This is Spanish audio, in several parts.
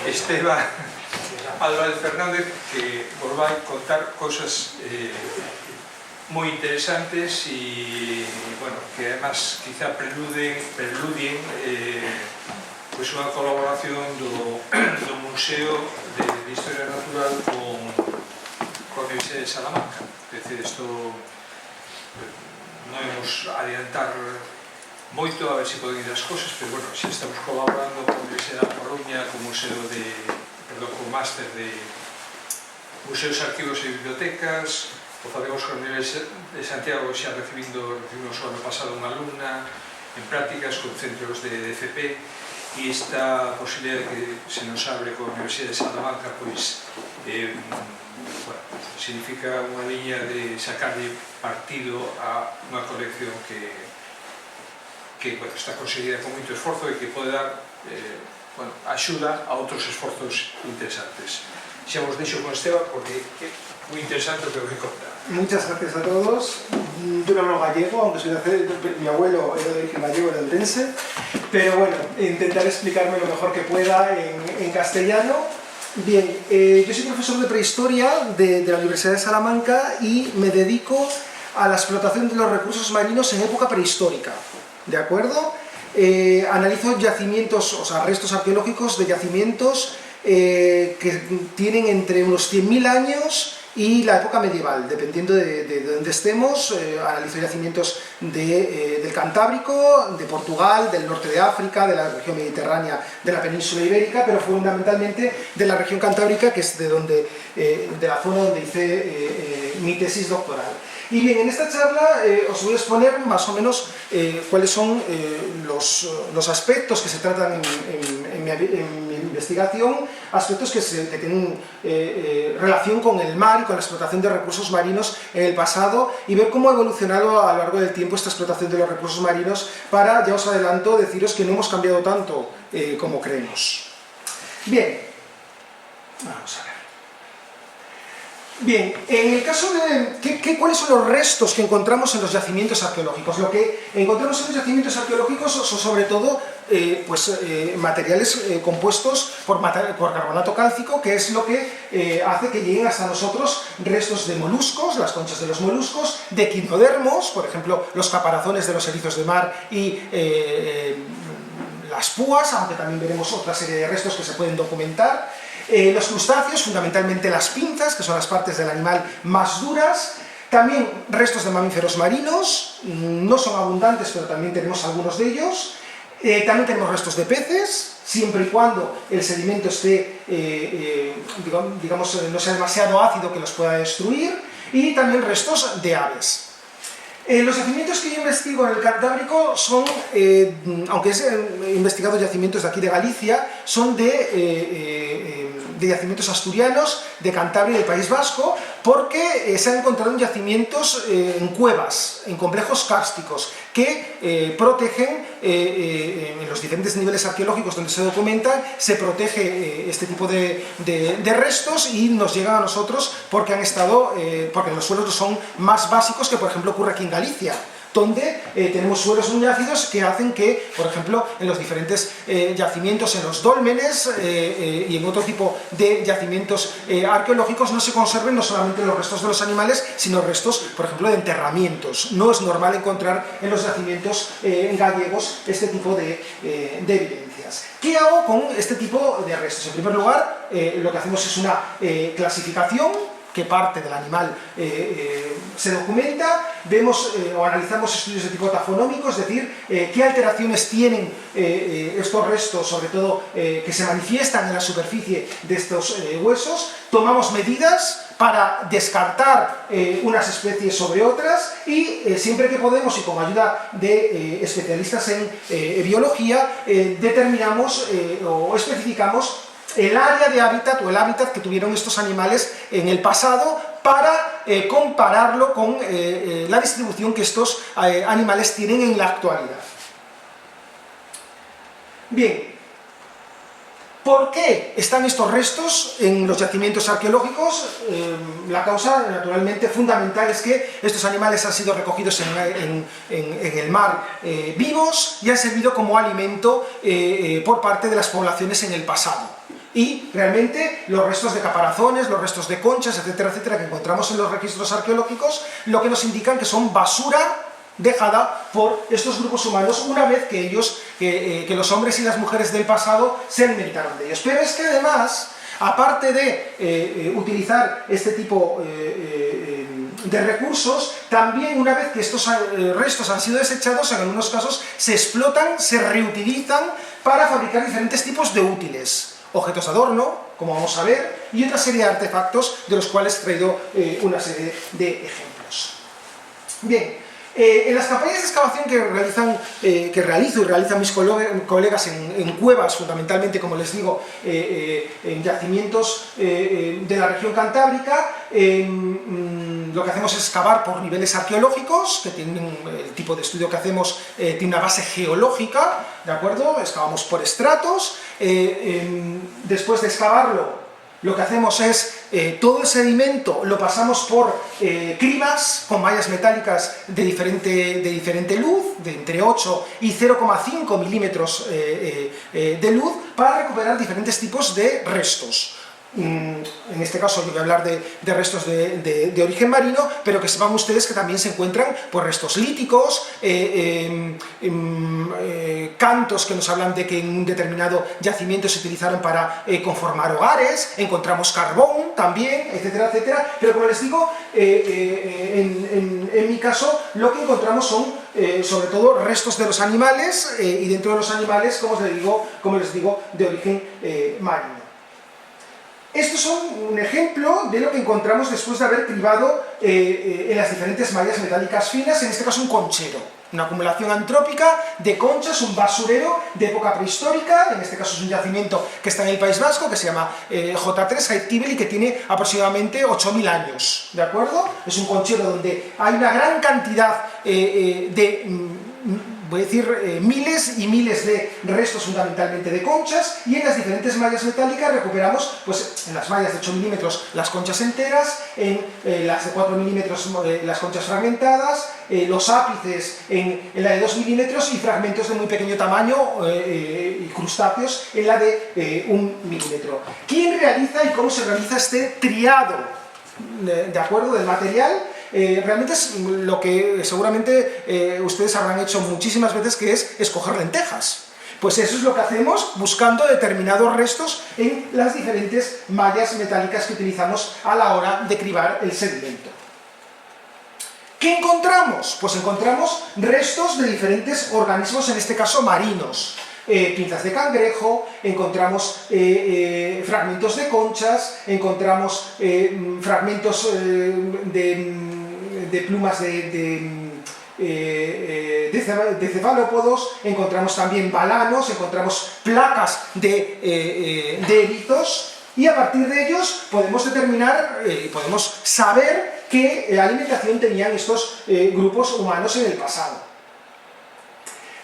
Esteban Álvarez Fernández, que os vai contar cosas moi interesantes e, bueno, que además quizá preludien pois unha colaboración do Museo de Historia Natural con a Universidade de Salamanca. É dicir, isto non imos adiantar moito a ver se poden ir as cosas, pero, bueno, xa estamos colaborando con a Universidade da Coruña, con o Museo con o Máster de Museos, Arquivos e Bibliotecas. O facemos con a Universidade de Santiago, xa recibimos o ano pasado unha alumna en prácticas con centros de FP, e esta posibilidade que se nos abre con a Universidade de Salamanca, pois, significa unha liña de sacarle partido a unha colección que está conseguida con moito esforzo e que pode dar axuda a outros esforzos interesantes. Xa vos deixo con Esteban porque é moi interesante o que vos contar. Muchas gracias a todos. Yo no hablo gallego, aunque soy mi abuelo era de origen gallego, era eldense, pero bueno, intentaré explicarme lo mejor que pueda en castellano. Bien, yo soy profesor de prehistoria de la Universidad de Salamanca y me dedico a la explotación de los recursos marinos en época prehistórica, ¿de acuerdo? Analizo yacimientos, o sea, restos arqueológicos de yacimientos que tienen entre unos 100.000 años y la época medieval, dependiendo de donde estemos. Analizo yacimientos del Cantábrico, de Portugal, del norte de África, de la región mediterránea, de la península ibérica, pero fundamentalmente de la región cantábrica, que es de la zona donde hice mi tesis doctoral. Y bien, en esta charla os voy a exponer más o menos cuáles son los aspectos que se tratan en mi investigación, aspectos que tienen relación con el mar y con la explotación de recursos marinos en el pasado, y ver cómo ha evolucionado a lo largo del tiempo esta explotación de los recursos marinos, para, ya os adelanto, deciros que no hemos cambiado tanto como creemos. Bien, vamos a ver. Bien, en el caso de ¿cuáles son los restos que encontramos en los yacimientos arqueológicos? Lo que encontramos en los yacimientos arqueológicos son sobre todo materiales compuestos por carbonato cálcico, que es lo que hace que lleguen hasta nosotros restos de moluscos, las conchas de los moluscos, de equinodermos, por ejemplo, los caparazones de los erizos de mar y las púas, aunque también veremos otra serie de restos que se pueden documentar. Los crustáceos, fundamentalmente las pinzas, que son las partes del animal más duras. También restos de mamíferos marinos, no son abundantes, pero también tenemos algunos de ellos. También tenemos restos de peces, siempre y cuando el sedimento esté, digamos, no sea demasiado ácido que los pueda destruir. Y también restos de aves. Los yacimientos que yo investigo en el Cantábrico son, aunque he investigado yacimientos de aquí de Galicia, son de yacimientos asturianos, de Cantabria y del País Vasco, porque se han encontrado en yacimientos en cuevas, en complejos kársticos, que protegen, en los diferentes niveles arqueológicos donde se documentan, se protege este tipo de restos, y nos llegan a nosotros porque porque los suelos son más básicos que, por ejemplo, ocurre aquí en Galicia, donde tenemos suelos muy ácidos que hacen que, por ejemplo, en los diferentes yacimientos, en los dólmenes y en otro tipo de yacimientos arqueológicos, no se conserven no solamente los restos de los animales, sino restos, por ejemplo, de enterramientos. No es normal encontrar en los yacimientos gallegos este tipo de evidencias. ¿Qué hago con este tipo de restos? En primer lugar, lo que hacemos es una clasificación. Qué parte del animal se documenta, vemos o analizamos estudios de tipo tafonómico, es decir, qué alteraciones tienen estos restos, sobre todo que se manifiestan en la superficie de estos huesos, tomamos medidas para descartar unas especies sobre otras, y siempre que podemos y con ayuda de especialistas en biología, determinamos o especificamos el área de hábitat o el hábitat que tuvieron estos animales en el pasado, para compararlo con la distribución que estos animales tienen en la actualidad. Bien, ¿por qué están estos restos en los yacimientos arqueológicos? La causa, naturalmente, fundamental es que estos animales han sido recogidos en el mar vivos y han servido como alimento por parte de las poblaciones en el pasado. Y realmente los restos de caparazones, los restos de conchas, etcétera, etcétera, que encontramos en los registros arqueológicos, lo que nos indican que son basura dejada por estos grupos humanos una vez que ellos, que los hombres y las mujeres del pasado se alimentaron de ellos. Pero es que además, aparte de utilizar este tipo de recursos, también una vez que estos restos han sido desechados, en algunos casos se explotan, se reutilizan para fabricar diferentes tipos de útiles. Objetos de adorno, como vamos a ver, y otra serie de artefactos de los cuales he traído una serie de ejemplos. Bien, en las campañas de excavación que realizo y realizan mis colegas en cuevas, fundamentalmente, como les digo, en yacimientos de la región cantábrica, lo que hacemos es excavar por niveles arqueológicos, que tienen el tipo de estudio que hacemos, tiene una base geológica, ¿de acuerdo? Excavamos por estratos, después de excavarlo, lo que hacemos es, todo el sedimento lo pasamos por cribas con mallas metálicas de diferente luz, de entre 8 y 0,5 milímetros de luz, para recuperar diferentes tipos de restos. En este caso yo voy a hablar de restos de origen marino, pero que sepan ustedes que también se encuentran pues, restos líticos, cantos que nos hablan de que en un determinado yacimiento se utilizaron para conformar hogares, encontramos carbón también, etcétera, etcétera, pero como les digo, en mi caso lo que encontramos son sobre todo restos de los animales y dentro de los animales, como les digo, de origen marino. Estos son un ejemplo de lo que encontramos después de haber cribado en las diferentes mallas metálicas finas, en este caso un conchero, una acumulación antrópica de conchas, un basurero de época prehistórica, en este caso es un yacimiento que está en el País Vasco, que se llama J3 Jaizkibel y que tiene aproximadamente 8.000 años, ¿de acuerdo? Es un conchero donde hay una gran cantidad voy a decir, miles y miles de restos fundamentalmente de conchas, y en las diferentes mallas metálicas recuperamos, pues en las mallas de 8 milímetros las conchas enteras, en las de 4 milímetros las conchas fragmentadas, los ápices en la de 2 milímetros y fragmentos de muy pequeño tamaño y crustáceos en la de 1 milímetro. ¿Quién realiza y cómo se realiza este triado de acuerdo del material? Realmente es lo que seguramente ustedes habrán hecho muchísimas veces, que es escoger lentejas. Pues eso es lo que hacemos buscando determinados restos en las diferentes mallas metálicas que utilizamos a la hora de cribar el sedimento. ¿Qué encontramos? Pues encontramos restos de diferentes organismos, en este caso marinos. Pinzas de cangrejo, encontramos fragmentos de conchas, encontramos fragmentos de plumas de cefalópodos, encontramos también balanos, encontramos placas de erizos, y a partir de ellos podemos determinar, podemos saber qué alimentación tenían estos grupos humanos en el pasado.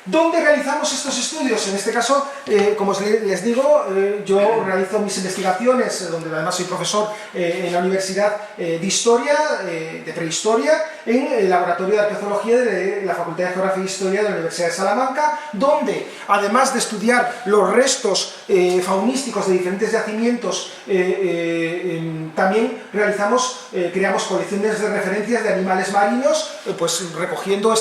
¿Dónde realizamos estos estudios? En este caso, como les digo, yo realizo mis investigaciones, donde además soy profesor en la Universidad de Historia, de Prehistoria, en el Laboratorio de Arqueología de la Facultad de Geografía e Historia de la Universidad de Salamanca, donde, además de estudiar los restos faunísticos de diferentes yacimientos, también creamos colecciones de referencias de animales marinos, pues recogiendo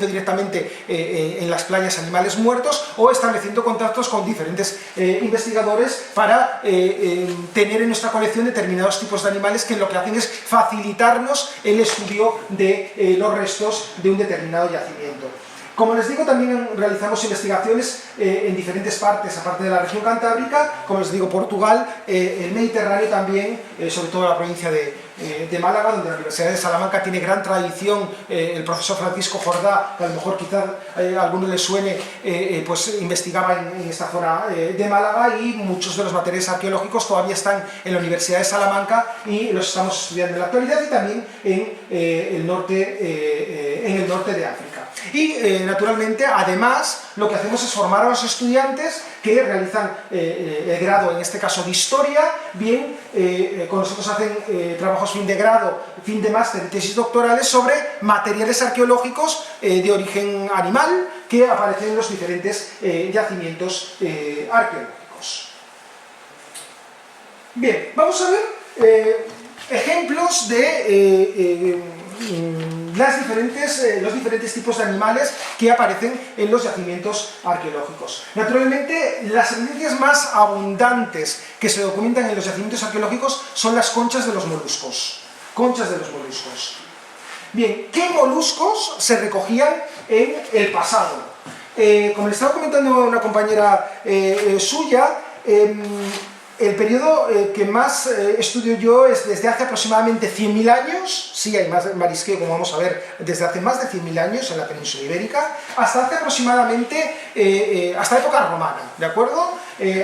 directamente en las playas animales muertos, o estableciendo contactos con diferentes investigadores para tener en nuestra colección determinados tipos de animales que lo que hacen es facilitarnos el estudio de los restos de un determinado yacimiento. Como les digo, también realizamos investigaciones en diferentes partes, aparte de la región cantábrica, como les digo, Portugal, el Mediterráneo también, sobre todo la provincia de Málaga, donde la Universidad de Salamanca tiene gran tradición. El profesor Francisco Jordá, que a lo mejor quizás a alguno le suene, pues investigaba en esta zona de Málaga, y muchos de los materiales arqueológicos todavía están en la Universidad de Salamanca y los estamos estudiando en la actualidad, y también en el norte de África. Y naturalmente, además, lo que hacemos es formar a los estudiantes que realizan el grado, en este caso de Historia, bien, con nosotros hacen trabajos fin de grado, fin de máster y tesis doctorales sobre materiales arqueológicos de origen animal que aparecen en los diferentes yacimientos arqueológicos. Bien, vamos a ver ejemplos de los diferentes tipos de animales que aparecen en los yacimientos arqueológicos. Naturalmente, las evidencias más abundantes que se documentan en los yacimientos arqueológicos son las conchas de los moluscos. Conchas de los moluscos. Bien, ¿qué moluscos se recogían en el pasado? Como le estaba comentando a una compañera suya, el periodo que más estudio yo es desde hace aproximadamente 100.000 años, sí hay más marisqueo, como vamos a ver, desde hace más de 100.000 años en la península ibérica, hasta hace aproximadamente, hasta época romana, ¿de acuerdo?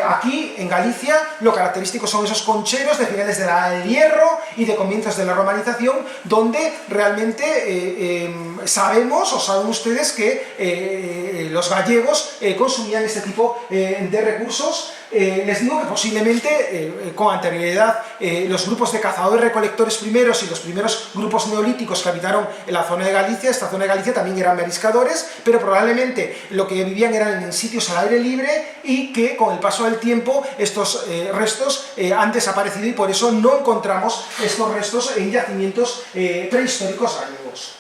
Aquí, en Galicia, lo característico son esos concheros de finales de la Edad del Hierro y de comienzos de la romanización, donde realmente sabemos, o saben ustedes, que los gallegos consumían este tipo de recursos. Les digo que posiblemente con anterioridad los grupos de cazadores-recolectores primeros y los primeros grupos neolíticos que habitaron en la zona de Galicia, esta zona de Galicia también eran mariscadores, pero probablemente lo que vivían eran en sitios al aire libre y que con el paso del tiempo estos restos han desaparecido y por eso no encontramos estos restos en yacimientos prehistóricos gallegos.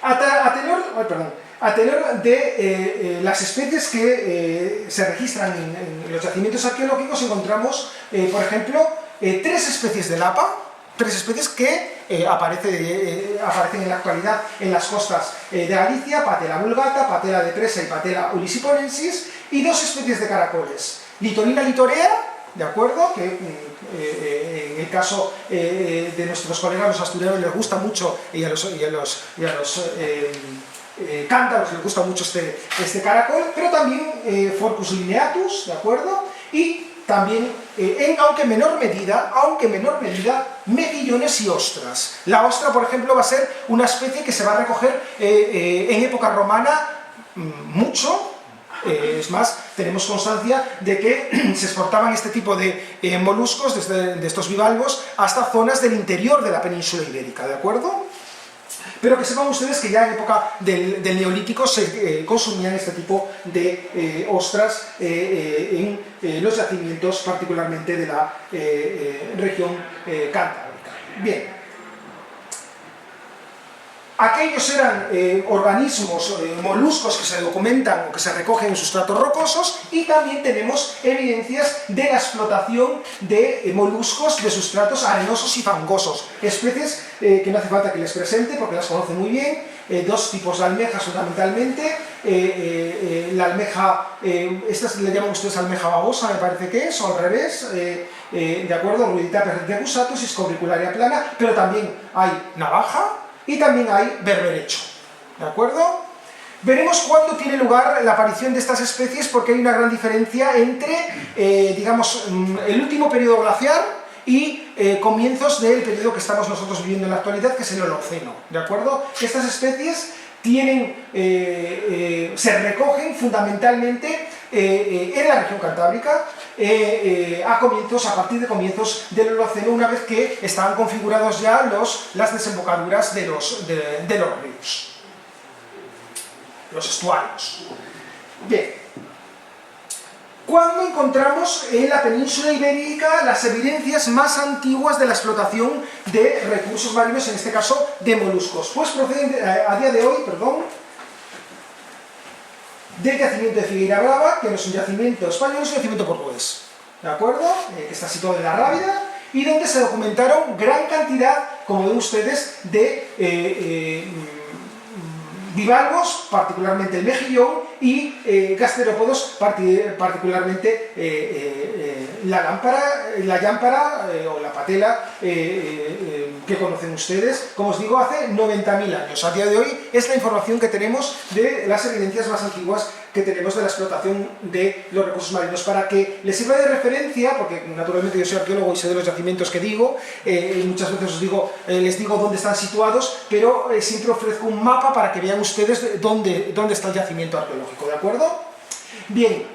A tenor de las especies que se registran en los yacimientos arqueológicos encontramos, por ejemplo, 3 especies de lapa, 3 especies que aparecen en la actualidad en las costas de Galicia: Patela vulgata, Patela depressa y Patela uliciponensis, y 2 especies de caracoles, Litorina litorea, ¿de acuerdo? Que en el caso de nuestros colegas los asturianos les gusta mucho, y a los cántabros les gusta mucho este caracol, pero también Forcus lineatus, ¿de acuerdo? Y también, aunque en menor medida, mejillones y ostras. La ostra, por ejemplo, va a ser una especie que se va a recoger en época romana mucho. Es más, tenemos constancia de que se exportaban este tipo de moluscos, de estos bivalvos, hasta zonas del interior de la península ibérica, ¿de acuerdo? Pero que sepan ustedes que ya en época del Neolítico se consumían este tipo de ostras en los yacimientos, particularmente de la región cantábrica. Bien. Aquellos eran organismos, moluscos que se documentan o que se recogen en sustratos rocosos, y también tenemos evidencias de la explotación de moluscos de sustratos arenosos y fangosos, especies que no hace falta que les presente porque las conocen muy bien. 2 tipos de almejas fundamentalmente, la almeja, esta le llaman ustedes almeja babosa, me parece que es, o al revés, de acuerdo, Ruidita perdecusatus y scobricularia plana, pero también hay navaja, y también hay berberecho, ¿de acuerdo? Veremos cuándo tiene lugar la aparición de estas especies, porque hay una gran diferencia entre, digamos, el último periodo glaciar y comienzos del periodo que estamos nosotros viviendo en la actualidad, que es el Holoceno, ¿de acuerdo? Estas especies se recogen fundamentalmente en la región cantábrica a partir de comienzos del Holoceno, una vez que estaban configurados ya las desembocaduras de los ríos, los estuarios. Bien. ¿Cuándo encontramos en la península ibérica las evidencias más antiguas de la explotación de recursos marinos, en este caso de moluscos? Pues proceden a día de hoy, del yacimiento de Figueira Brava, que no es un yacimiento español, es un yacimiento portugués, ¿de acuerdo? Que está situado en la Rábida, y donde se documentaron gran cantidad, como ven ustedes, de bivalvos, particularmente el mejillón, y gasterópodos, particularmente la llámpara o la patela que conocen ustedes, como os digo, hace 90.000 años. A día de hoy es la información que tenemos de las evidencias más antiguas que tenemos de la explotación de los recursos marinos, para que les sirva de referencia, porque naturalmente yo soy arqueólogo y sé de los yacimientos que digo, y muchas veces les digo dónde están situados, pero siempre ofrezco un mapa para que vean ustedes dónde está el yacimiento arqueológico, ¿de acuerdo? Bien,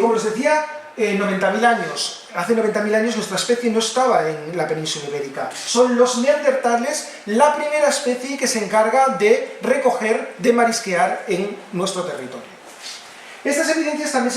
como les decía, 90.000 años. Hace 90.000 años nuestra especie no estaba en la península ibérica. Son los neandertales la primera especie que se encarga de recoger, de marisquear en nuestro territorio. Estas evidencias también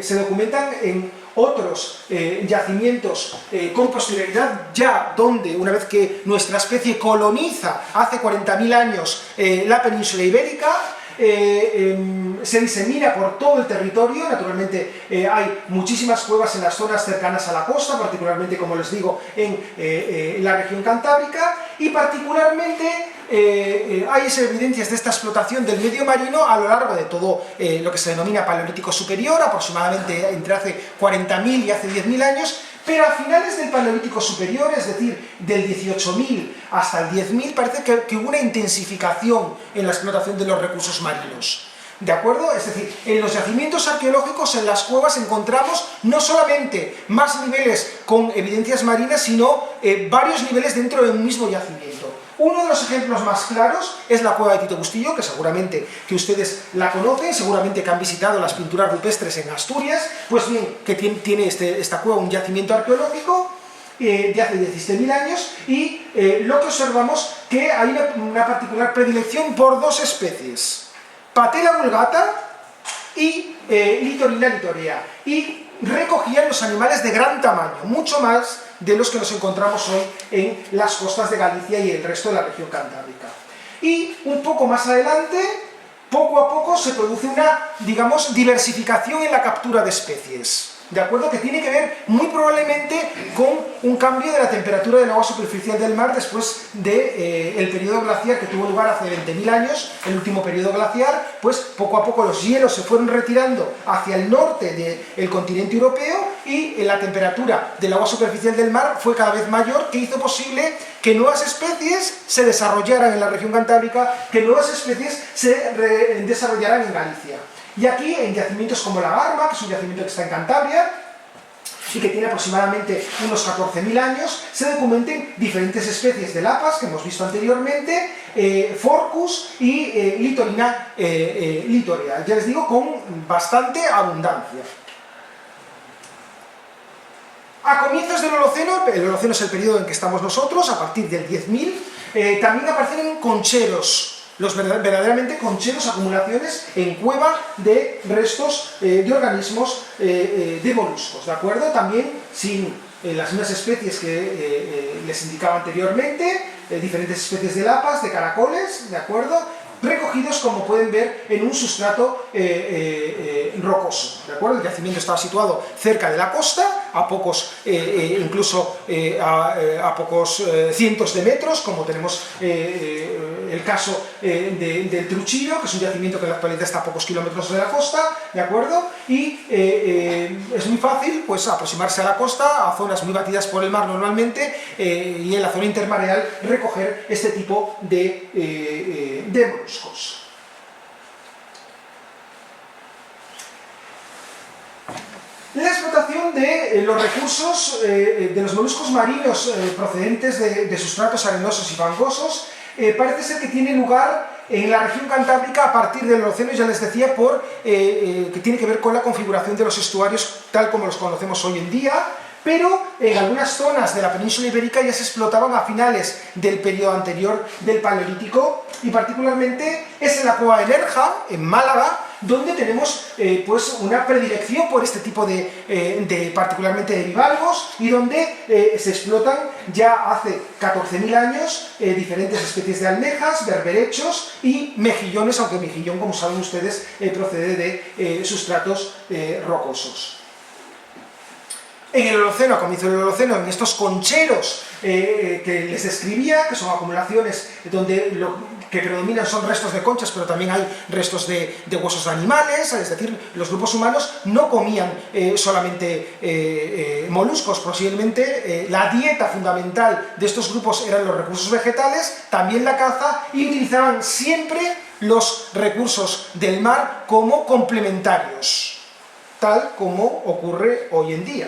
se documentan en otros yacimientos con posterioridad, ya donde, una vez que nuestra especie coloniza hace 40.000 años la península ibérica, se disemina por todo el territorio. Naturalmente hay muchísimas cuevas en las zonas cercanas a la costa, particularmente, como les digo, en la región cantábrica, y particularmente hay evidencias de esta explotación del medio marino a lo largo de todo lo que se denomina Paleolítico Superior, aproximadamente entre hace 40.000 y hace 10.000 años, pero a finales del Paleolítico Superior, es decir, del 18.000 hasta el 10.000, parece que hubo una intensificación en la explotación de los recursos marinos. ¿De acuerdo? Es decir, en los yacimientos arqueológicos, en las cuevas, encontramos no solamente más niveles con evidencias marinas, sino varios niveles dentro de un mismo yacimiento. Uno de los ejemplos más claros es la cueva de Tito Bustillo, que seguramente que ustedes la conocen, seguramente que han visitado las pinturas rupestres en Asturias. Pues bien, que tiene esta cueva un yacimiento arqueológico de hace 17.000 años, y lo que observamos que hay una particular predilección por dos especies: Patela vulgata y Litorina litorea, y recogían los animales de gran tamaño, mucho más de los que nos encontramos hoy en las costas de Galicia y el resto de la región cantábrica. Y un poco más adelante, poco a poco, se produce una, digamos, diversificación en la captura de especies, ¿de acuerdo? Que tiene que ver muy probablemente con un cambio de la temperatura del agua superficial del mar después del periodo glaciar que tuvo lugar hace 20.000 años, el último periodo glaciar. Pues poco a poco los hielos se fueron retirando hacia el norte del continente europeo, y la temperatura del agua superficial del mar fue cada vez mayor, que hizo posible que nuevas especies se desarrollaran en la región cantábrica, que nuevas especies se desarrollaran en Galicia. Y aquí, en yacimientos como la Garma, que es un yacimiento que está en Cantabria y que tiene aproximadamente unos 14.000 años, se documenten diferentes especies de lapas que hemos visto anteriormente, Forcus y Litorina litorea, ya les digo, con bastante abundancia. A comienzos del Holoceno, el Holoceno es el periodo en que estamos nosotros, a partir del 10.000, también aparecen concheros, los verdaderamente concheros, acumulaciones en cueva de restos de organismos de moluscos, ¿de acuerdo? También sin las mismas especies que les indicaba anteriormente, diferentes especies de lapas, de caracoles, ¿de acuerdo? Recogidos, como pueden ver, en un sustrato rocoso, ¿de acuerdo? El yacimiento estaba situado cerca de la costa, a pocos, incluso a pocos cientos de metros, como tenemos el caso del Truchillo, que es un yacimiento que en la actualidad está a pocos kilómetros de la costa, ¿de acuerdo? Y es muy fácil, pues, aproximarse a la costa, a zonas muy batidas por el mar normalmente, y en la zona intermareal recoger este tipo de moluscos. La explotación de los recursos de los moluscos marinos procedentes de sustratos arenosos y fangosos parece ser que tiene lugar en la región cantábrica a partir del Holoceno, ya les decía, que tiene que ver con la configuración de los estuarios tal como los conocemos hoy en día, pero en algunas zonas de la península ibérica ya se explotaban a finales del periodo anterior del Paleolítico, y particularmente es en la cueva de Nerja, en Málaga, donde tenemos pues una predilección por este tipo particularmente de bivalvos, y donde se explotan ya hace 14.000 años diferentes especies de almejas, berberechos y mejillones, aunque el mejillón, como saben ustedes, procede de sustratos rocosos. En el Holoceno, a comienzo del Holoceno, en estos concheros que les describía, que son acumulaciones donde que predominan son restos de conchas, pero también hay restos de huesos de animales, es decir, los grupos humanos no comían solamente moluscos, posiblemente la dieta fundamental de estos grupos eran los recursos vegetales, también la caza, y utilizaban siempre los recursos del mar como complementarios, tal como ocurre hoy en día.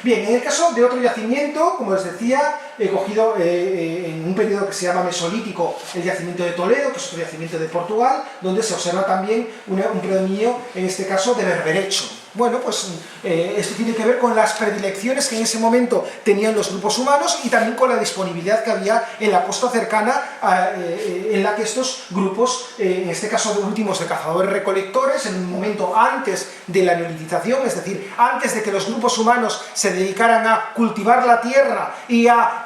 Bien, en el caso de otro yacimiento, como les decía, he cogido en un periodo que se llama Mesolítico el yacimiento de Toledo, que es otro yacimiento de Portugal, donde se observa también un predominio, en este caso, de berberecho, Bueno, pues esto tiene que ver con las predilecciones que en ese momento tenían los grupos humanos y también con la disponibilidad que había en la costa cercana en la que estos grupos, en este caso de últimos de cazadores-recolectores, en un momento antes de la neolitización, es decir, antes de que los grupos humanos se dedicaran a cultivar la tierra y a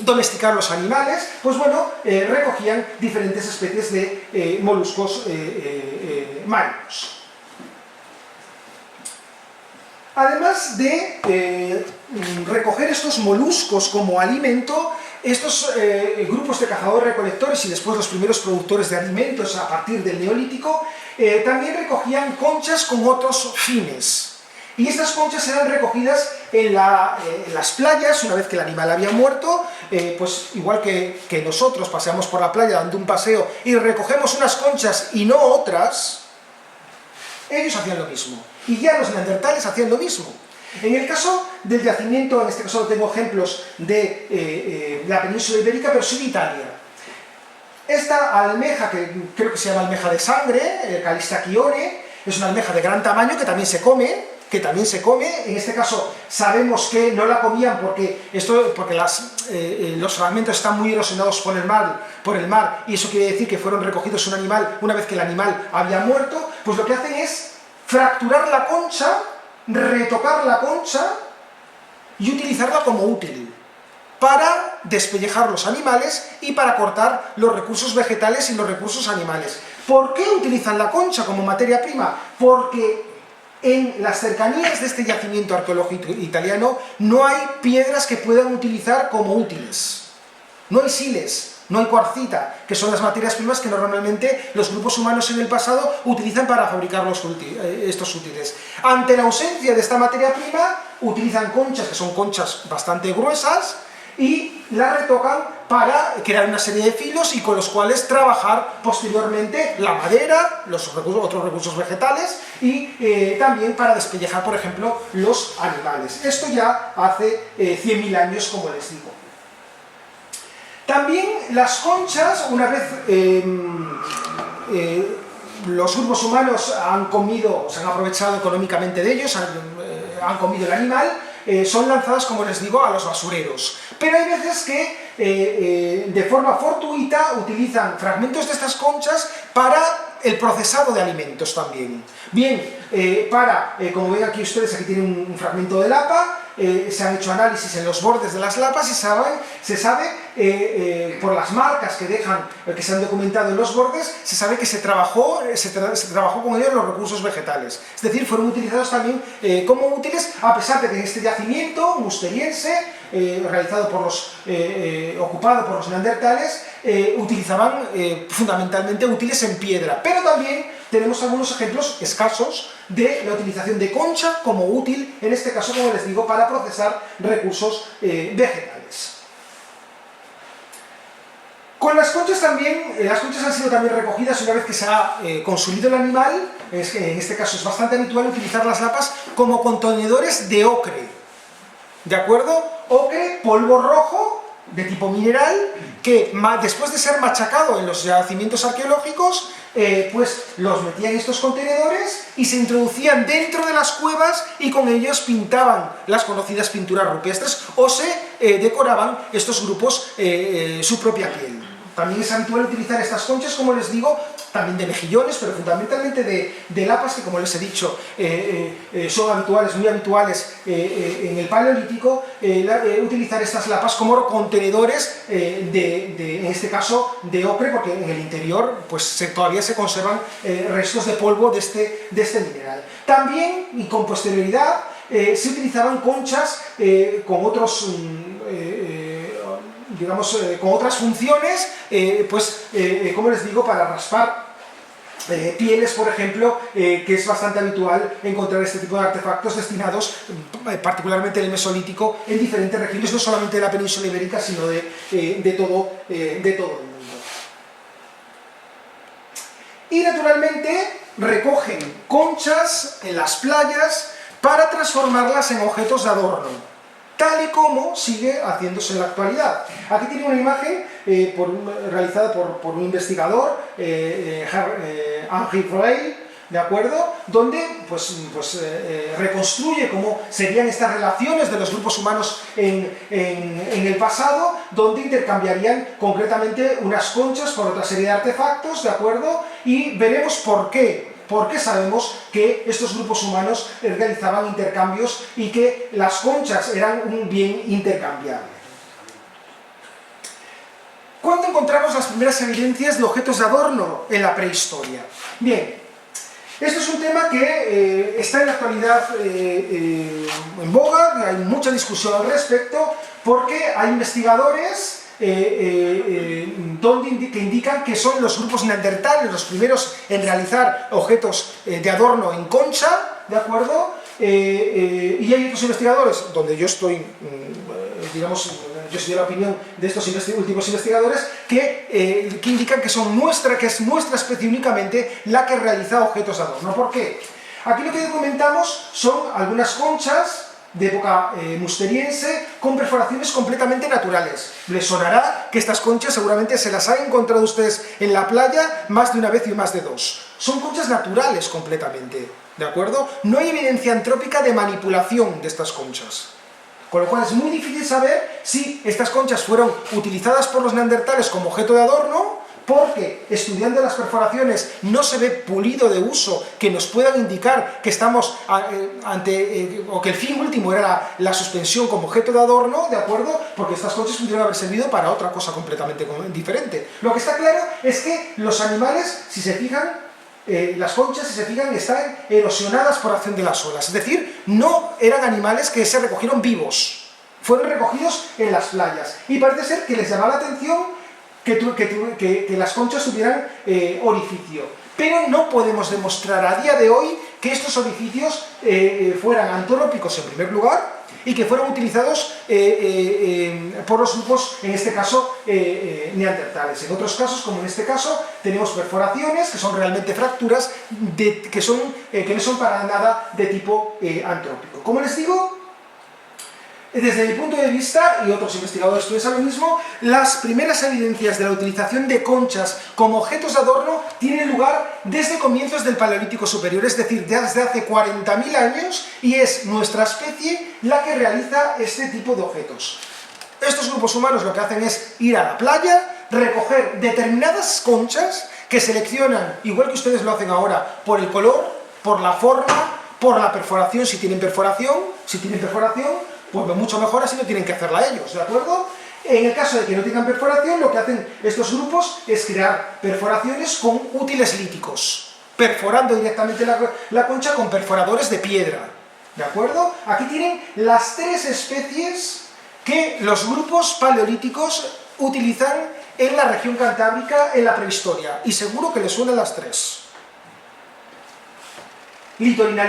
domesticar los animales, pues bueno, recogían diferentes especies de moluscos marinos. Además de recoger estos moluscos como alimento, estos grupos de cazadores-recolectores y después los primeros productores de alimentos a partir del Neolítico también recogían conchas con otros fines. Y estas conchas eran recogidas en las playas, una vez que el animal había muerto, pues igual que nosotros paseamos por la playa dando un paseo y recogemos unas conchas y no otras, ellos hacían lo mismo. Y ya los neandertales hacían lo mismo. En el caso del yacimiento, en este caso tengo ejemplos de la península ibérica, pero sí de Italia. Esta almeja, que creo que se llama almeja de sangre, Calistachione, es una almeja de gran tamaño que también se come, en este caso sabemos que no la comían porque los fragmentos están muy erosionados por el mar, y eso quiere decir que fueron recogidos un animal una vez que el animal había muerto. Pues lo que hacen es fracturar la concha, retocar la concha y utilizarla como útil para despellejar los animales y para cortar los recursos vegetales y los recursos animales. ¿Por qué utilizan la concha como materia prima? Porque en las cercanías de este yacimiento arqueológico italiano no hay piedras que puedan utilizar como útiles. No hay siles, no hay cuarcita, que son las materias primas que normalmente los grupos humanos en el pasado utilizan para fabricar estos útiles. Ante la ausencia de esta materia prima, utilizan conchas, que son conchas bastante gruesas, y las retocan para crear una serie de filos y con los cuales trabajar posteriormente la madera, otros recursos vegetales y también para despellejar, por ejemplo, los animales. Esto ya hace 100.000 años, como les digo. También las conchas, una vez los grupos humanos han comido, se han aprovechado económicamente de ellos, han comido el animal, son lanzadas, como les digo, a los basureros. Pero hay veces que de forma fortuita utilizan fragmentos de estas conchas para el procesado de alimentos también. Bien, como ven aquí ustedes, aquí tienen un fragmento de lapa, se han hecho análisis en los bordes de las lapas y se sabe por las marcas que se han documentado en los bordes, se sabe que se trabajó con ellos los recursos vegetales. Es decir, fueron utilizados también como útiles, a pesar de que en este yacimiento musteriense, ocupado por los neandertales, utilizaban fundamentalmente útiles en piedra. Pero también tenemos algunos ejemplos escasos de la utilización de concha como útil, en este caso, como les digo, para procesar recursos vegetales. Con las conchas también, las conchas han sido también recogidas una vez que se ha consumido el animal. En este caso es bastante habitual utilizar las lapas como contenedores de ocre, ¿de acuerdo? Ocre, polvo rojo de tipo mineral, que después de ser machacado en los yacimientos arqueológicos, pues los metían en estos contenedores y se introducían dentro de las cuevas y con ellos pintaban las conocidas pinturas rupestres o se decoraban estos grupos su propia piel. También es habitual utilizar estas conchas, como les digo, también de mejillones, pero fundamentalmente de lapas, que como les he dicho, son habituales, muy habituales en el Paleolítico, utilizar estas lapas como contenedores, en este caso, de ocre, porque en el interior pues, todavía se conservan restos de polvo de este mineral. También, y con posterioridad, se utilizaban conchas con otros... con otras funciones, como les digo, para raspar pieles, por ejemplo, que es bastante habitual encontrar este tipo de artefactos destinados, particularmente en el Mesolítico, en diferentes regiones, no solamente de la península ibérica, sino de todo el mundo. Y naturalmente recogen conchas en las playas para transformarlas en objetos de adorno, tal y como sigue haciéndose en la actualidad. Aquí tiene una imagen realizada por un investigador, Henri Frey, ¿de acuerdo? Donde reconstruye cómo serían estas relaciones de los grupos humanos en el pasado, donde intercambiarían concretamente unas conchas por otra serie de artefactos, ¿de acuerdo? Y veremos por qué sabemos que estos grupos humanos realizaban intercambios y que las conchas eran un bien intercambiable. ¿Cuándo encontramos las primeras evidencias de objetos de adorno en la prehistoria? Bien, esto es un tema que está en la actualidad en boga, hay mucha discusión al respecto, porque hay investigadores que indican que son los grupos neandertales los primeros en realizar objetos de adorno en concha, ¿de acuerdo? Y hay otros investigadores, donde yo estoy, yo soy de la opinión de estos últimos investigadores, que indican que es nuestra especie únicamente la que realiza objetos de adorno. ¿Por qué? Aquí lo que documentamos son algunas conchas de época musteriense con perforaciones completamente naturales. Les sonará que estas conchas seguramente se las han encontrado ustedes en la playa más de una vez y más de dos. Son conchas naturales completamente, ¿de acuerdo? No hay evidencia antrópica de manipulación de estas conchas. Con lo cual es muy difícil saber si estas conchas fueron utilizadas por los neandertales como objeto de adorno, porque estudiando las perforaciones no se ve pulido de uso que nos puedan indicar que estamos o que el fin último era la suspensión como objeto de adorno, ¿de acuerdo? Porque estas conchas pudieron haber servido para otra cosa completamente diferente. Lo que está claro es que los animales, si se fijan, las conchas, si se fijan, están erosionadas por acción de las olas, es decir, no eran animales que se recogieron vivos, fueron recogidos en las playas, y parece ser que les llamaba la atención que las conchas tuvieran orificio, pero no podemos demostrar a día de hoy que estos orificios fueran antrópicos en primer lugar y que fueran utilizados por los grupos, en este caso, neandertales. En otros casos, como en este caso, tenemos perforaciones que son realmente fracturas que no son para nada de tipo antrópico. Como les digo, desde mi punto de vista, y otros investigadores piensan lo mismo, las primeras evidencias de la utilización de conchas como objetos de adorno tienen lugar desde comienzos del Paleolítico Superior, es decir, desde hace 40.000 años, y es nuestra especie la que realiza este tipo de objetos. Estos grupos humanos lo que hacen es ir a la playa, recoger determinadas conchas que seleccionan, igual que ustedes lo hacen ahora, por el color, por la forma, por la perforación, si tienen perforación, pues mucho mejor, así no tienen que hacerla ellos, ¿de acuerdo? En el caso de que no tengan perforación, lo que hacen estos grupos es crear perforaciones con útiles líticos, perforando directamente la concha con perforadores de piedra, ¿de acuerdo? Aquí tienen las tres especies que los grupos paleolíticos utilizan en la región cantábrica en la prehistoria, y seguro que les suenan las tres. Litorina,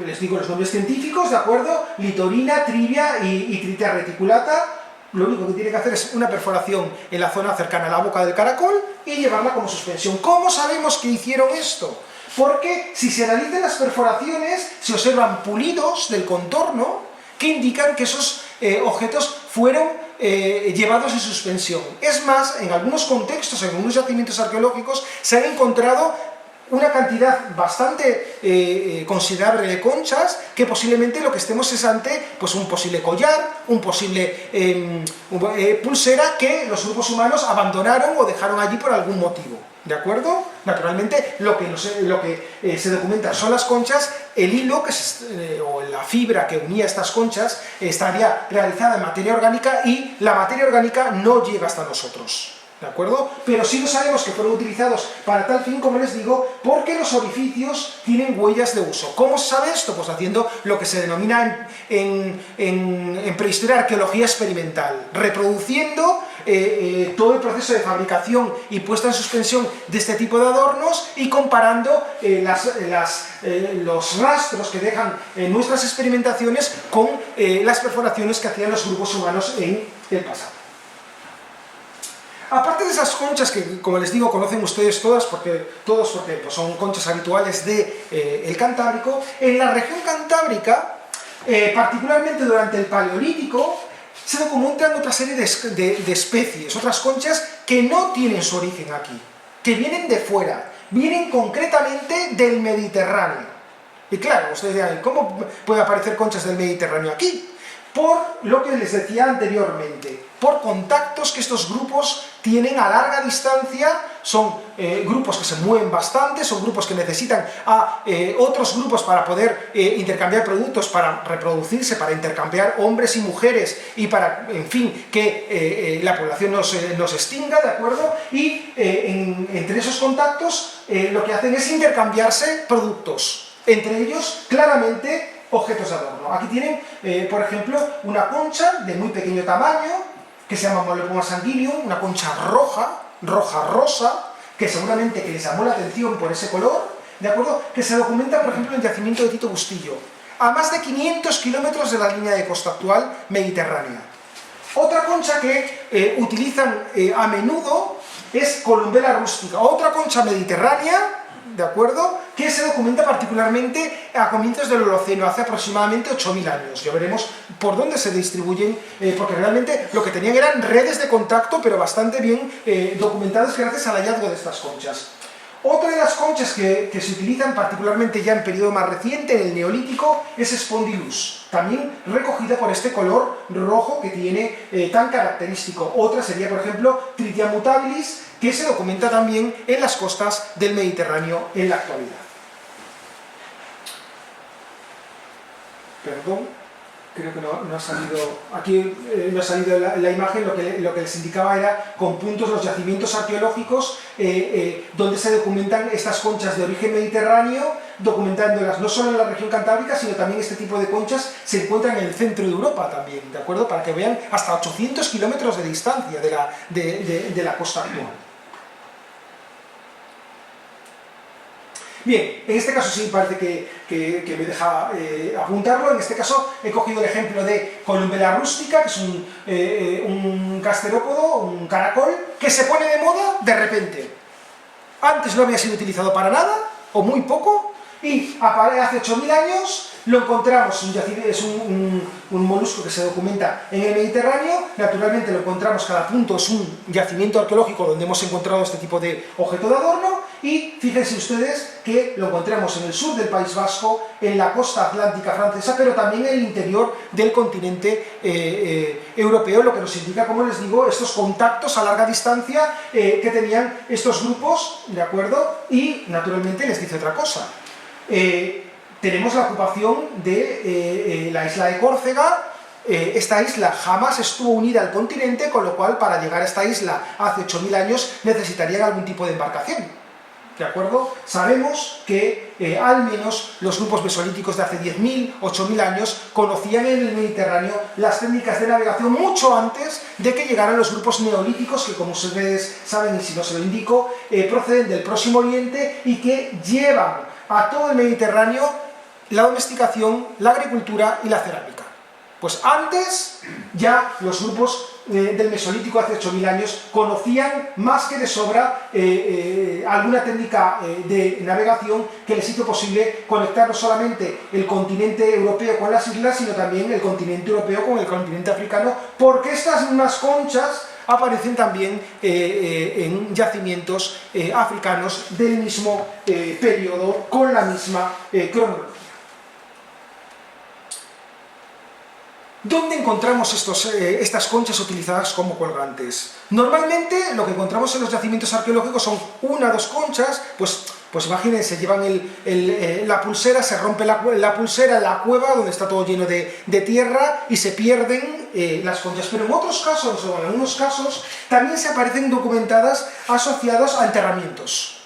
les digo los nombres científicos, ¿de acuerdo? Litorina, trivia y Tritia reticulata. Lo único que tiene que hacer es una perforación en la zona cercana a la boca del caracol y llevarla como suspensión. ¿Cómo sabemos que hicieron esto? Porque si se analizan las perforaciones, se observan pulidos del contorno que indican que esos objetos fueron llevados en suspensión. Es más, en algunos contextos, en algunos yacimientos arqueológicos, se han encontrado una cantidad bastante considerable de conchas, que posiblemente lo que estemos es ante pues, un posible collar, un posible pulsera que los grupos humanos abandonaron o dejaron allí por algún motivo, ¿de acuerdo? Naturalmente lo que se documenta son las conchas, el hilo o la fibra que unía estas conchas estaría realizada en materia orgánica y la materia orgánica no llega hasta nosotros, ¿de acuerdo? Pero sí lo sabemos que fueron utilizados para tal fin, como les digo, porque los orificios tienen huellas de uso. ¿Cómo se sabe esto? Pues haciendo lo que se denomina en prehistoria arqueología experimental, reproduciendo todo el proceso de fabricación y puesta en suspensión de este tipo de adornos y comparando los rastros que dejan nuestras experimentaciones con las perforaciones que hacían los grupos humanos en el pasado. Aparte de esas conchas que, como les digo, conocen ustedes todas porque pues son conchas habituales del Cantábrico, en la región cantábrica, particularmente durante el Paleolítico, se documentan otra serie de especies, otras conchas que no tienen su origen aquí, que vienen de fuera, vienen concretamente del Mediterráneo. Y claro, ustedes dirán, ¿cómo pueden aparecer conchas del Mediterráneo aquí? Por lo que les decía anteriormente, por contactos que estos grupos tienen a larga distancia, son grupos que se mueven bastante, son grupos que necesitan a otros grupos para poder intercambiar productos, para reproducirse, para intercambiar hombres y mujeres y para, en fin, que la población no se extinga, ¿de acuerdo? Y entre esos contactos lo que hacen es intercambiarse productos, entre ellos, claramente, objetos de adorno. Aquí tienen, por ejemplo, una concha de muy pequeño tamaño, que se llama Mollepoma sanguineum, una concha roja-rosa, que seguramente que les llamó la atención por ese color, ¿de acuerdo? Que se documenta, por ejemplo, en el yacimiento de Tito Bustillo, a más de 500 kilómetros de la línea de costa actual mediterránea. Otra concha que utilizan a menudo es Columbella rustica, otra concha mediterránea, ¿de acuerdo?, que se documenta particularmente a comienzos del Holoceno, hace aproximadamente 8.000 años. Ya veremos por dónde se distribuyen, porque realmente lo que tenían eran redes de contacto, pero bastante bien documentadas gracias al hallazgo de estas conchas. Otra de las conchas que se utilizan particularmente ya en periodo más reciente, en el Neolítico, es Spondylus, también recogida por este color rojo que tiene tan característico. Otra sería, por ejemplo, Tritium mutabilis, que se documenta también en las costas del Mediterráneo en la actualidad. Perdón, creo que no ha salido, aquí no ha salido la imagen, lo que les indicaba era con puntos los yacimientos arqueológicos donde se documentan estas conchas de origen mediterráneo, documentándolas no solo en la región cantábrica, sino también este tipo de conchas se encuentran en el centro de Europa también, ¿de acuerdo? Para que vean hasta 800 kilómetros de distancia de la costa actual. Bien, en este caso sí parece que me deja apuntarlo. En este caso he cogido el ejemplo de Columbella rustica, que es un gasterópodo, un caracol, que se pone de moda de repente. Antes no había sido utilizado para nada, o muy poco, y hace 8.000 años lo encontramos, es un molusco que se documenta en el Mediterráneo, naturalmente lo encontramos, cada punto es un yacimiento arqueológico donde hemos encontrado este tipo de objeto de adorno, y fíjense ustedes que lo encontramos en el sur del País Vasco, en la costa atlántica francesa, pero también en el interior del continente europeo, lo que nos indica, como les digo, estos contactos a larga distancia que tenían estos grupos, ¿de acuerdo? Y naturalmente les dice otra cosa. Tenemos la ocupación de la isla de Córcega. Esta isla jamás estuvo unida al continente, con lo cual para llegar a esta isla hace 8.000 años necesitarían algún tipo de embarcación. ¿De acuerdo? Sabemos que al menos los grupos mesolíticos de hace 10.000, 8.000 años conocían en el Mediterráneo las técnicas de navegación mucho antes de que llegaran los grupos neolíticos, que como ustedes saben, y si no se lo indico, proceden del Próximo Oriente y que llevan a todo el Mediterráneo la domesticación, la agricultura y la cerámica. Pues antes ya los grupos del Mesolítico hace 8.000 años conocían más que de sobra alguna técnica de navegación que les hizo posible conectar no solamente el continente europeo con las islas, sino también el continente europeo con el continente africano, porque estas mismas conchas aparecen también en yacimientos africanos del mismo periodo, con la misma cronología. ¿Dónde encontramos estas conchas utilizadas como colgantes? Normalmente lo que encontramos en los yacimientos arqueológicos son una o dos conchas, pues imagínense, llevan la pulsera, se rompe la pulsera en la cueva donde está todo lleno de tierra y se pierden las conchas. Pero en otros casos, o en algunos casos, también se aparecen documentadas asociadas a enterramientos.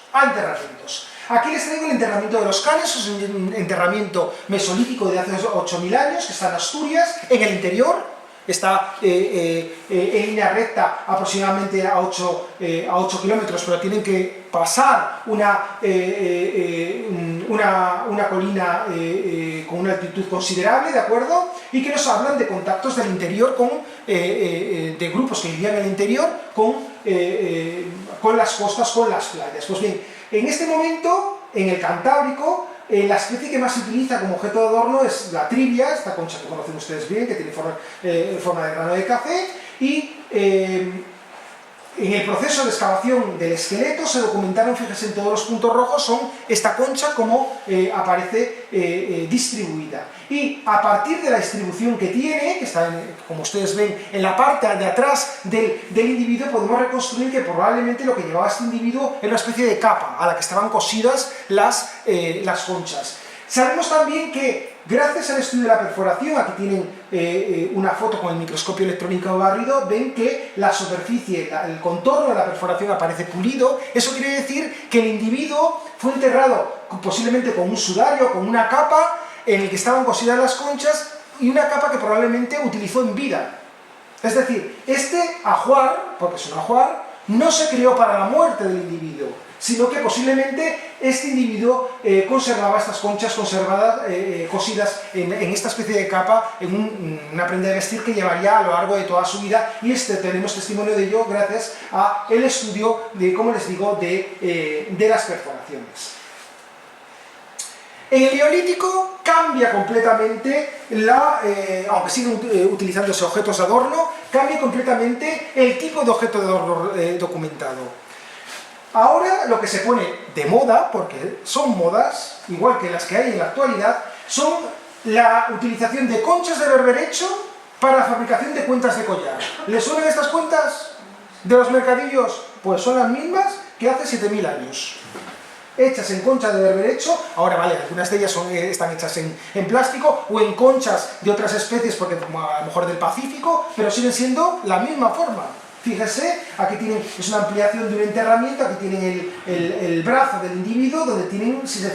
Aquí les traigo el enterramiento de los Canes, es un enterramiento mesolítico de hace 8.000 años, que está en Asturias, en el interior, está en línea recta aproximadamente a 8 kilómetros, pero tienen que pasar una colina con una altitud considerable, ¿de acuerdo? Y que nos hablan de contactos del interior de grupos que vivían en el interior con las costas, con las playas. Pues bien, en este momento, en el Cantábrico, la especie que más se utiliza como objeto de adorno es la trivia, esta concha que conocen ustedes bien, que tiene forma de grano de café, y En el proceso de excavación del esqueleto se documentaron, fíjense en todos los puntos rojos, son esta concha como aparece distribuida. Y a partir de la distribución que tiene, que está, como ustedes ven, en la parte de atrás del individuo, podemos reconstruir que probablemente lo que llevaba este individuo era una especie de capa a la que estaban cosidas las conchas. Sabemos también que, gracias al estudio de la perforación, aquí tienen una foto con el microscopio electrónico barrido, ven que la superficie, el contorno de la perforación aparece pulido. Eso quiere decir que el individuo fue enterrado posiblemente con un sudario, con una capa en el que estaban cosidas las conchas y una capa que probablemente utilizó en vida. Es decir, este ajuar, porque es un ajuar, no se creó para la muerte del individuo, sino que posiblemente este individuo conservaba estas conchas conservadas, cosidas en esta especie de capa, en una prenda de vestir que llevaría a lo largo de toda su vida, y tenemos testimonio de ello gracias al estudio de, como les digo, de las perforaciones. En el Neolítico cambia completamente, aunque siguen utilizándose objetos de adorno, cambia completamente el tipo de objeto de adorno documentado. Ahora lo que se pone de moda, porque son modas, igual que las que hay en la actualidad, son la utilización de conchas de berberecho para la fabricación de cuentas de collar. ¿Les suenan estas cuentas de los mercadillos? Pues son las mismas que hace 7000 años. Hechas en concha de berberecho, ahora vale, algunas de ellas están hechas en plástico o en conchas de otras especies, porque como a lo mejor del Pacífico, pero siguen siendo la misma forma. Fíjense, aquí tienen, es una ampliación de un enterramiento, aquí tienen el brazo del individuo, donde tienen, si se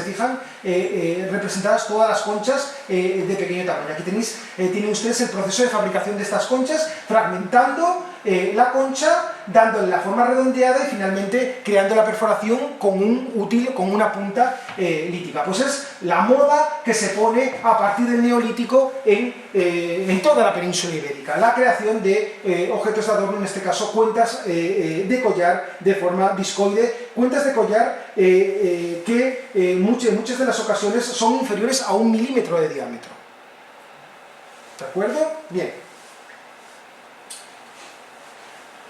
fijan, representadas todas las conchas de pequeño tamaño. Aquí tienen ustedes el proceso de fabricación de estas conchas, fragmentando la concha, dándole la forma redondeada y finalmente creando la perforación con una punta lítica. Pues es la moda que se pone a partir del Neolítico en toda la península ibérica, la creación de objetos de adorno, en este caso cuentas de collar de forma discoide, cuentas de collar que en muchas de las ocasiones son inferiores a 1 milímetro de diámetro. ¿De acuerdo? Bien.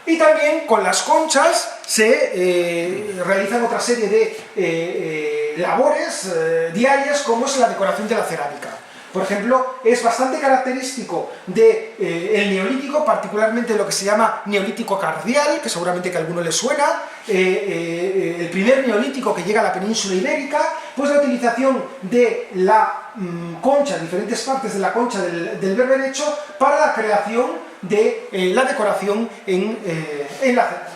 Y también con las conchas se realizan otra serie de labores diarias, como es la decoración de la cerámica. Por ejemplo, es bastante característico del Neolítico, particularmente lo que se llama Neolítico cardial, que seguramente que a alguno le suena, el primer Neolítico que llega a la península ibérica, pues la utilización de la concha, diferentes partes de la concha del berberecho, para la creación de la decoración en la cerámica.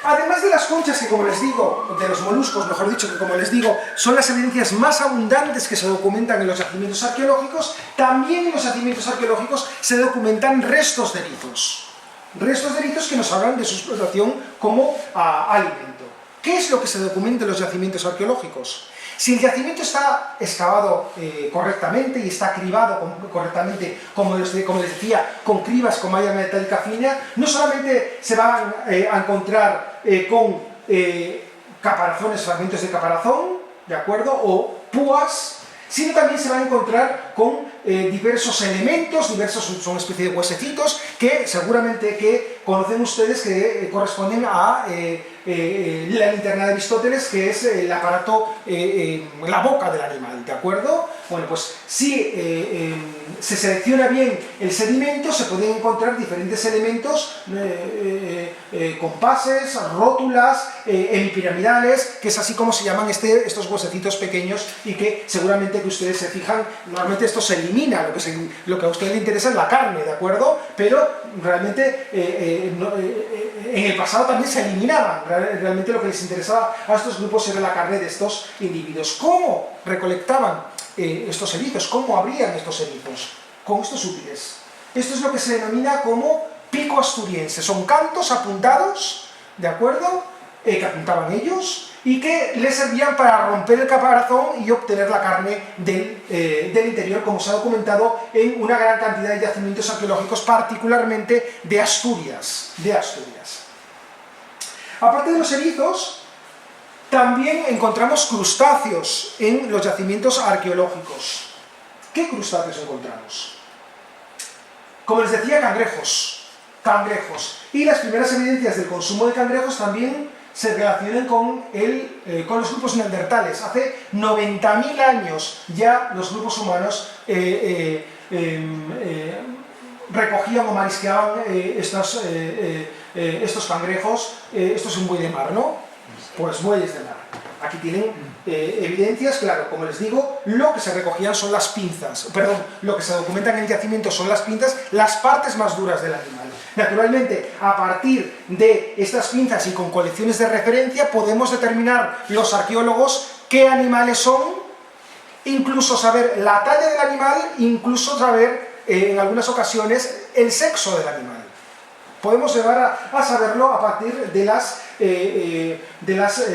Además de las conchas, que como les digo, de los moluscos, mejor dicho, que como les digo, son las evidencias más abundantes que se documentan en los yacimientos arqueológicos, también en los yacimientos arqueológicos se documentan restos de erizos. Restos de erizos que nos hablan de su explotación como alimento. ¿Qué es lo que se documenta en los yacimientos arqueológicos? Si el yacimiento está excavado correctamente y está cribado correctamente, como les decía, con cribas con malla metálica fina, no solamente se van a encontrar con caparazones, fragmentos de caparazón, ¿de acuerdo?, o púas, sino también se van a encontrar con diversos elementos, son una especie de huesecitos que seguramente que conocen ustedes, que corresponden a la linterna de Aristóteles, que es el aparato, la boca del animal, ¿de acuerdo? Bueno, pues si se selecciona bien el sedimento, se pueden encontrar diferentes elementos, compases, rótulas, hemipiramidales, que es así como se llaman estos huesecitos pequeños, y que seguramente que ustedes se fijan, normalmente esto se elimina, lo que a usted le interesa es la carne, ¿de acuerdo? Pero realmente en el pasado también se eliminaban, realmente lo que les interesaba a estos grupos era la carne de estos individuos. ¿Cómo recolectaban estos erizos? ¿Cómo abrían estos erizos? Con estos útiles. Esto es lo que se denomina como pico asturiense. Son cantos apuntados, ¿de acuerdo?, que apuntaban ellos y que les servían para romper el caparazón y obtener la carne del interior, como se ha documentado en una gran cantidad de yacimientos arqueológicos, particularmente de Asturias. Aparte de los erizos, también encontramos crustáceos en los yacimientos arqueológicos. ¿Qué crustáceos encontramos? Como les decía, cangrejos. Y las primeras evidencias del consumo de cangrejos también se relacionan con los grupos neandertales. Hace 90.000 años ya los grupos humanos recogían o marisqueaban estos cangrejos. Esto es un buey de mar, ¿no? Pues bueyes de mar. Aquí tienen evidencias, claro, como les digo, lo que se recogían son las pinzas, perdón, lo que se documenta en el yacimiento son las pinzas, las partes más duras del animal. Naturalmente, a partir de estas pinzas y con colecciones de referencia, podemos determinar los arqueólogos qué animales son, incluso saber la talla del animal, incluso saber, en algunas ocasiones, el sexo del animal. Podemos llegar a saberlo a partir de las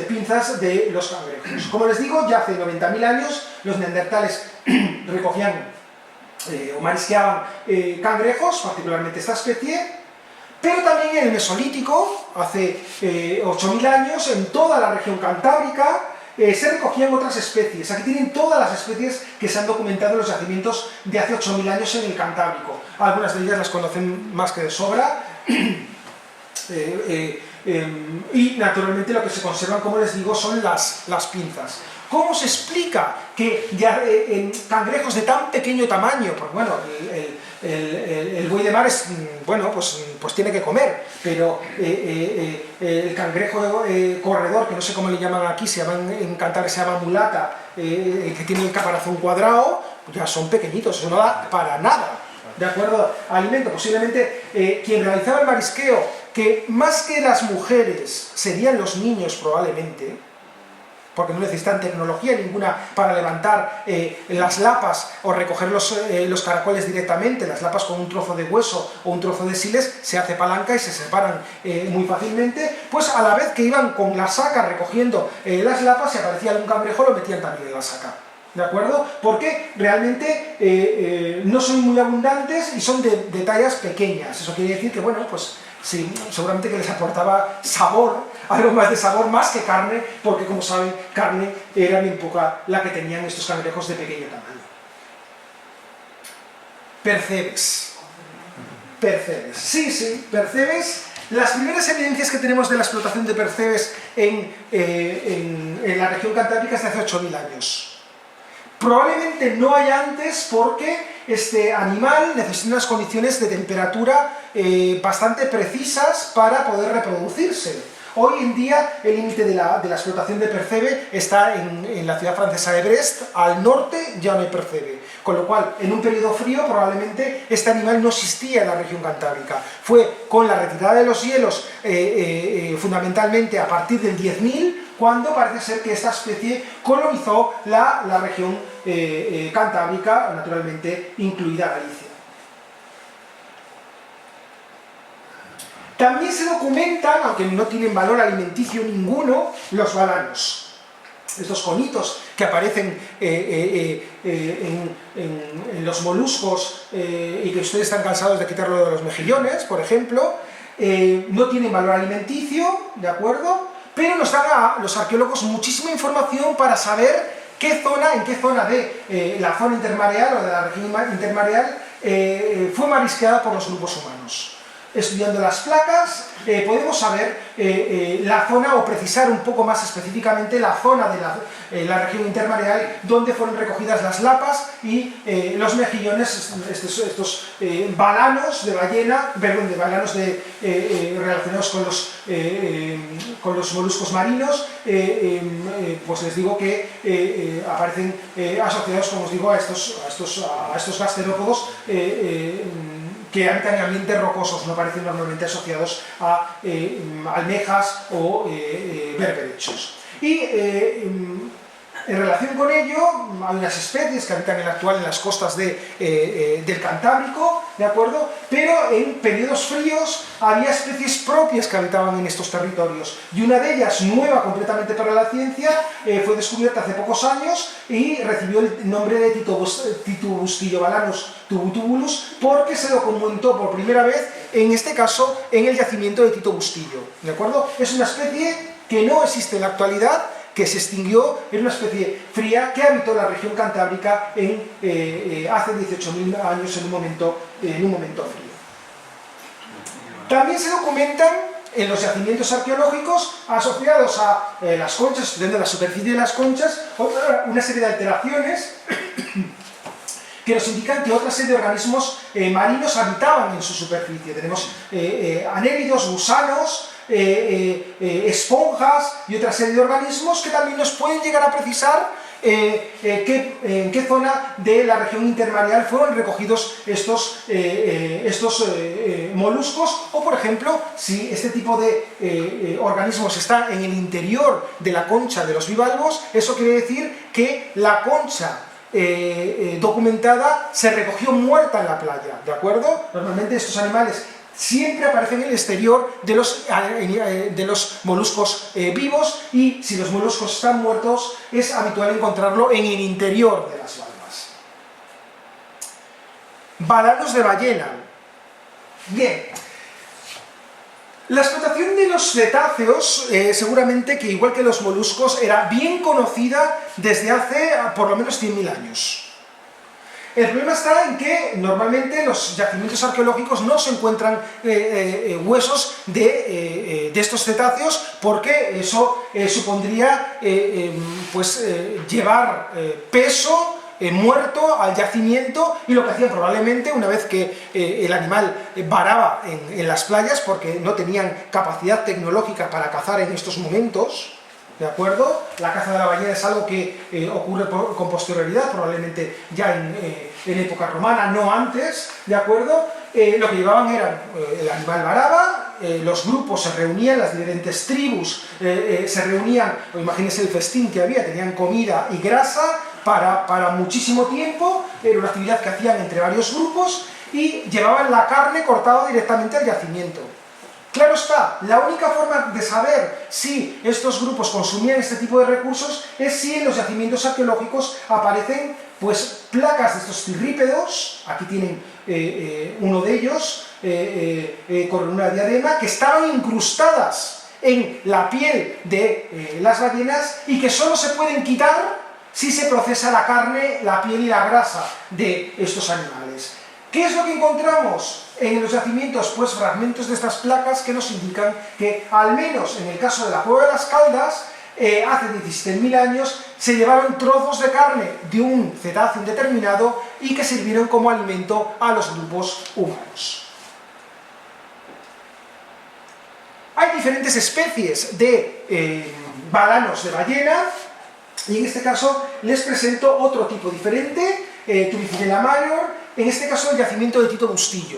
pinzas de los cangrejos. Como les digo, ya hace 90.000 años los neandertales recogían o marisqueaban cangrejos, particularmente esta especie, pero también en el Mesolítico, hace 8.000 años, en toda la región cantábrica, se recogían otras especies. Aquí tienen todas las especies que se han documentado en los yacimientos de hace 8.000 años en el Cantábrico. Algunas de ellas las conocen más que de sobra. Y naturalmente lo que se conservan, como les digo, son las pinzas. ¿Cómo se explica que en cangrejos de tan pequeño tamaño, porque bueno, el buey de mar es, bueno, pues tiene que comer, pero el cangrejo corredor, que no sé cómo le llaman aquí, en Cantabria se llama mulata, que tiene el caparazón cuadrado, ya son pequeñitos, eso no da para nada. ¿De acuerdo? Alimento. Posiblemente quien realizaba el marisqueo, que más que las mujeres serían los niños probablemente, porque no necesitan tecnología ninguna para levantar las lapas o recoger los caracoles directamente. Las lapas con un trozo de hueso o un trozo de siles se hace palanca y se separan muy fácilmente. Pues a la vez que iban con la saca recogiendo las lapas, si aparecía algún cangrejo lo metían también en la saca. ¿De acuerdo? Porque realmente no son muy abundantes y son de tallas pequeñas. Eso quiere decir que, bueno, pues sí, seguramente que les aportaba sabor, algo más de sabor, más que carne, porque como saben, carne era bien poca la que tenían estos cangrejos de pequeño tamaño. Percebes. Sí, percebes. Las primeras evidencias que tenemos de la explotación de percebes en la región cantábrica es de hace 8.000 años. Probablemente no haya antes porque este animal necesita unas condiciones de temperatura bastante precisas para poder reproducirse. Hoy en día el límite de la explotación de percebe está en la ciudad francesa de Brest. Al norte ya no hay percebe, con lo cual en un periodo frío probablemente este animal no existía en la región cantábrica. Fue con la retirada de los hielos, fundamentalmente a partir del 10.000, cuando parece ser que esta especie colonizó la región cantábrica, naturalmente incluida Galicia. También se documentan, aunque no tienen valor alimenticio ninguno, los balanos. Estos conitos que aparecen en los moluscos y que ustedes están cansados de quitarlo de los mejillones, por ejemplo, no tienen valor alimenticio, ¿de acuerdo? Pero nos dan a los arqueólogos muchísima información para saber en qué zona de la zona intermareal o de la región intermareal fue marisqueada por los grupos humanos. Estudiando las placas podemos saber la zona o precisar un poco más específicamente la zona de la región intermareal donde fueron recogidas las lapas y los mejillones, estos balanos de ballena, de balanos relacionados con los moluscos marinos, pues les digo que aparecen asociados, como os digo, a estos gasterópodos que habitan en ambientes rocosos, no parecen normalmente asociados a almejas o berberechos. Y en relación con ello, hay unas especies que habitan en la actual en las costas del Cantábrico, ¿de acuerdo? Pero en periodos fríos había especies propias que habitaban en estos territorios. Y una de ellas, nueva completamente para la ciencia, fue descubierta hace pocos años y recibió el nombre de Titubustillobalanus tubutubulus porque se documentó por primera vez, en este caso, en el yacimiento de Tito Bustillo, ¿de acuerdo? Es una especie que no existe en la actualidad, que se extinguió, era una especie fría que habitó la región cantábrica hace 18.000 años en un momento frío. También se documentan en los yacimientos arqueológicos asociados a las conchas, estudiando la superficie de las conchas, una serie de alteraciones que nos indican que otra serie de organismos marinos habitaban en su superficie. Tenemos anélidos, gusanos, esponjas y otra serie de organismos que también nos pueden llegar a precisar en qué zona de la región intermareal fueron recogidos estos moluscos, o por ejemplo, si este tipo de organismos está en el interior de la concha de los bivalvos, eso quiere decir que la concha documentada se recogió muerta en la playa, ¿de acuerdo? Normalmente estos animales siempre aparecen en el exterior de los moluscos vivos, y si los moluscos están muertos es habitual encontrarlo en el interior de las valvas. Balanos de ballena. Bien. La explotación de los cetáceos, seguramente que igual que los moluscos, era bien conocida desde hace por lo menos 100.000 años. El problema está en que normalmente los yacimientos arqueológicos no se encuentran huesos de estos cetáceos, porque eso supondría llevar peso muerto al yacimiento, y lo que hacían probablemente, una vez que el animal varaba en las playas, porque no tenían capacidad tecnológica para cazar en estos momentos, ¿de acuerdo? La caza de la ballena es algo que ocurre con posterioridad, probablemente ya en época romana, no antes, ¿de acuerdo? Lo que llevaban era, el animal varaba, los grupos se reunían, las diferentes tribus se reunían, o imagínense el festín que había, tenían comida y grasa para muchísimo tiempo, era una actividad que hacían entre varios grupos, y llevaban la carne cortada directamente al yacimiento. Claro está, la única forma de saber si estos grupos consumían este tipo de recursos es si en los yacimientos arqueológicos aparecen placas de estos cirrípedos. Aquí tienen uno de ellos con una diadema, que estaban incrustadas en la piel de las ballenas, y que solo se pueden quitar si se procesa la carne, la piel y la grasa de estos animales. ¿Qué es lo que encontramos en los yacimientos? Pues fragmentos de estas placas que nos indican que, al menos en el caso de la Cueva de las Caldas, hace 17.000 años se llevaron trozos de carne de un cetáceo indeterminado y que sirvieron como alimento a los grupos humanos. Hay diferentes especies de balanos de ballena, y en este caso les presento otro tipo diferente, Turricinella major, en este caso el yacimiento de Tito Bustillo.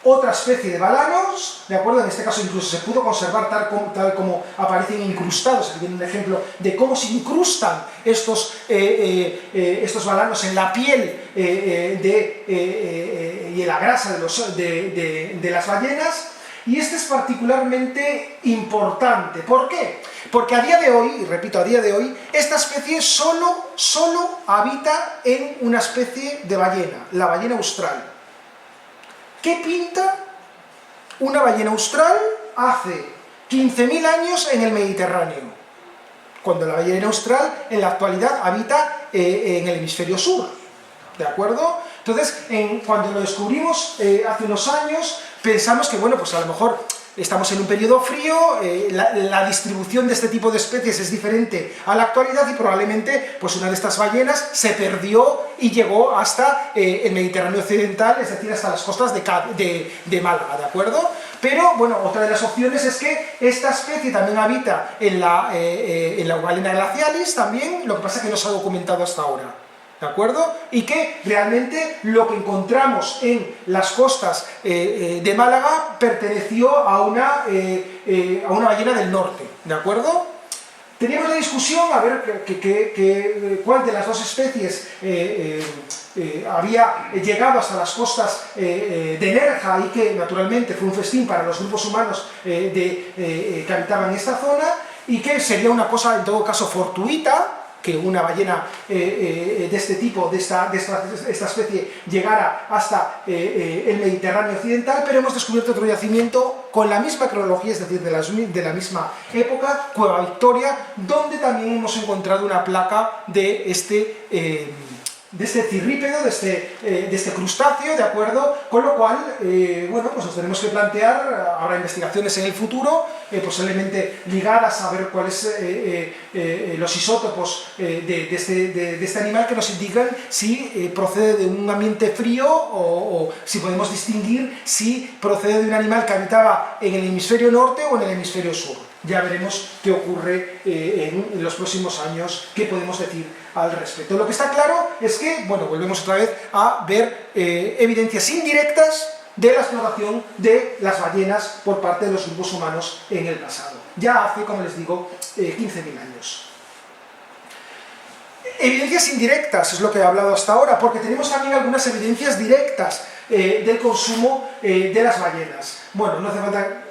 Otra especie de balanos, ¿de acuerdo? En este caso incluso se pudo conservar tal como aparecen incrustados. Aquí viene un ejemplo de cómo se incrustan estos balanos en la piel y en la grasa de las ballenas. Y este es particularmente importante. ¿Por qué? Porque a día de hoy, y repito, a día de hoy, esta especie solo habita en una especie de ballena, la ballena austral. ¿Qué pinta una ballena austral hace 15.000 años en el Mediterráneo? Cuando la ballena austral en la actualidad habita en el hemisferio sur, ¿de acuerdo? Entonces, cuando lo descubrimos hace unos años, pensamos que, bueno, pues a lo mejor estamos en un periodo frío, la distribución de este tipo de especies es diferente a la actualidad, y probablemente pues una de estas ballenas se perdió y llegó hasta el Mediterráneo occidental, es decir, hasta las costas de Málaga, ¿de acuerdo? Pero, bueno, otra de las opciones es que esta especie también habita en la Eugalena glacialis también, lo que pasa es que no se ha documentado hasta ahora, ¿de acuerdo? Y que realmente lo que encontramos en las costas de Málaga perteneció a una ballena del norte, ¿de acuerdo? Teníamos la discusión a ver cuál de las dos especies había llegado hasta las costas de Nerja, y que naturalmente fue un festín para los grupos humanos que habitaban esta zona, y que sería una cosa en todo caso fortuita que una ballena de este tipo, de esta especie, llegara hasta el Mediterráneo occidental. Pero hemos descubierto otro yacimiento con la misma cronología, es decir, de la misma época, Cueva Victoria, donde también hemos encontrado una placa de este cirrípedo, de este crustáceo, ¿de acuerdo? Con lo cual, bueno, pues nos tenemos que plantear, habrá investigaciones en el futuro, posiblemente ligadas a ver cuáles los isótopos de este animal que nos indican si procede de un ambiente frío o si podemos distinguir si procede de un animal que habitaba en el hemisferio norte o en el hemisferio sur. Ya veremos qué ocurre en los próximos años, qué podemos decir al respecto. Lo que está claro es que, bueno, volvemos otra vez a ver evidencias indirectas de la explotación de las ballenas por parte de los grupos humanos en el pasado. Ya hace, como les digo, 15.000 años. Evidencias indirectas es lo que he hablado hasta ahora, porque tenemos también algunas evidencias directas del consumo de las ballenas. Bueno, no hace falta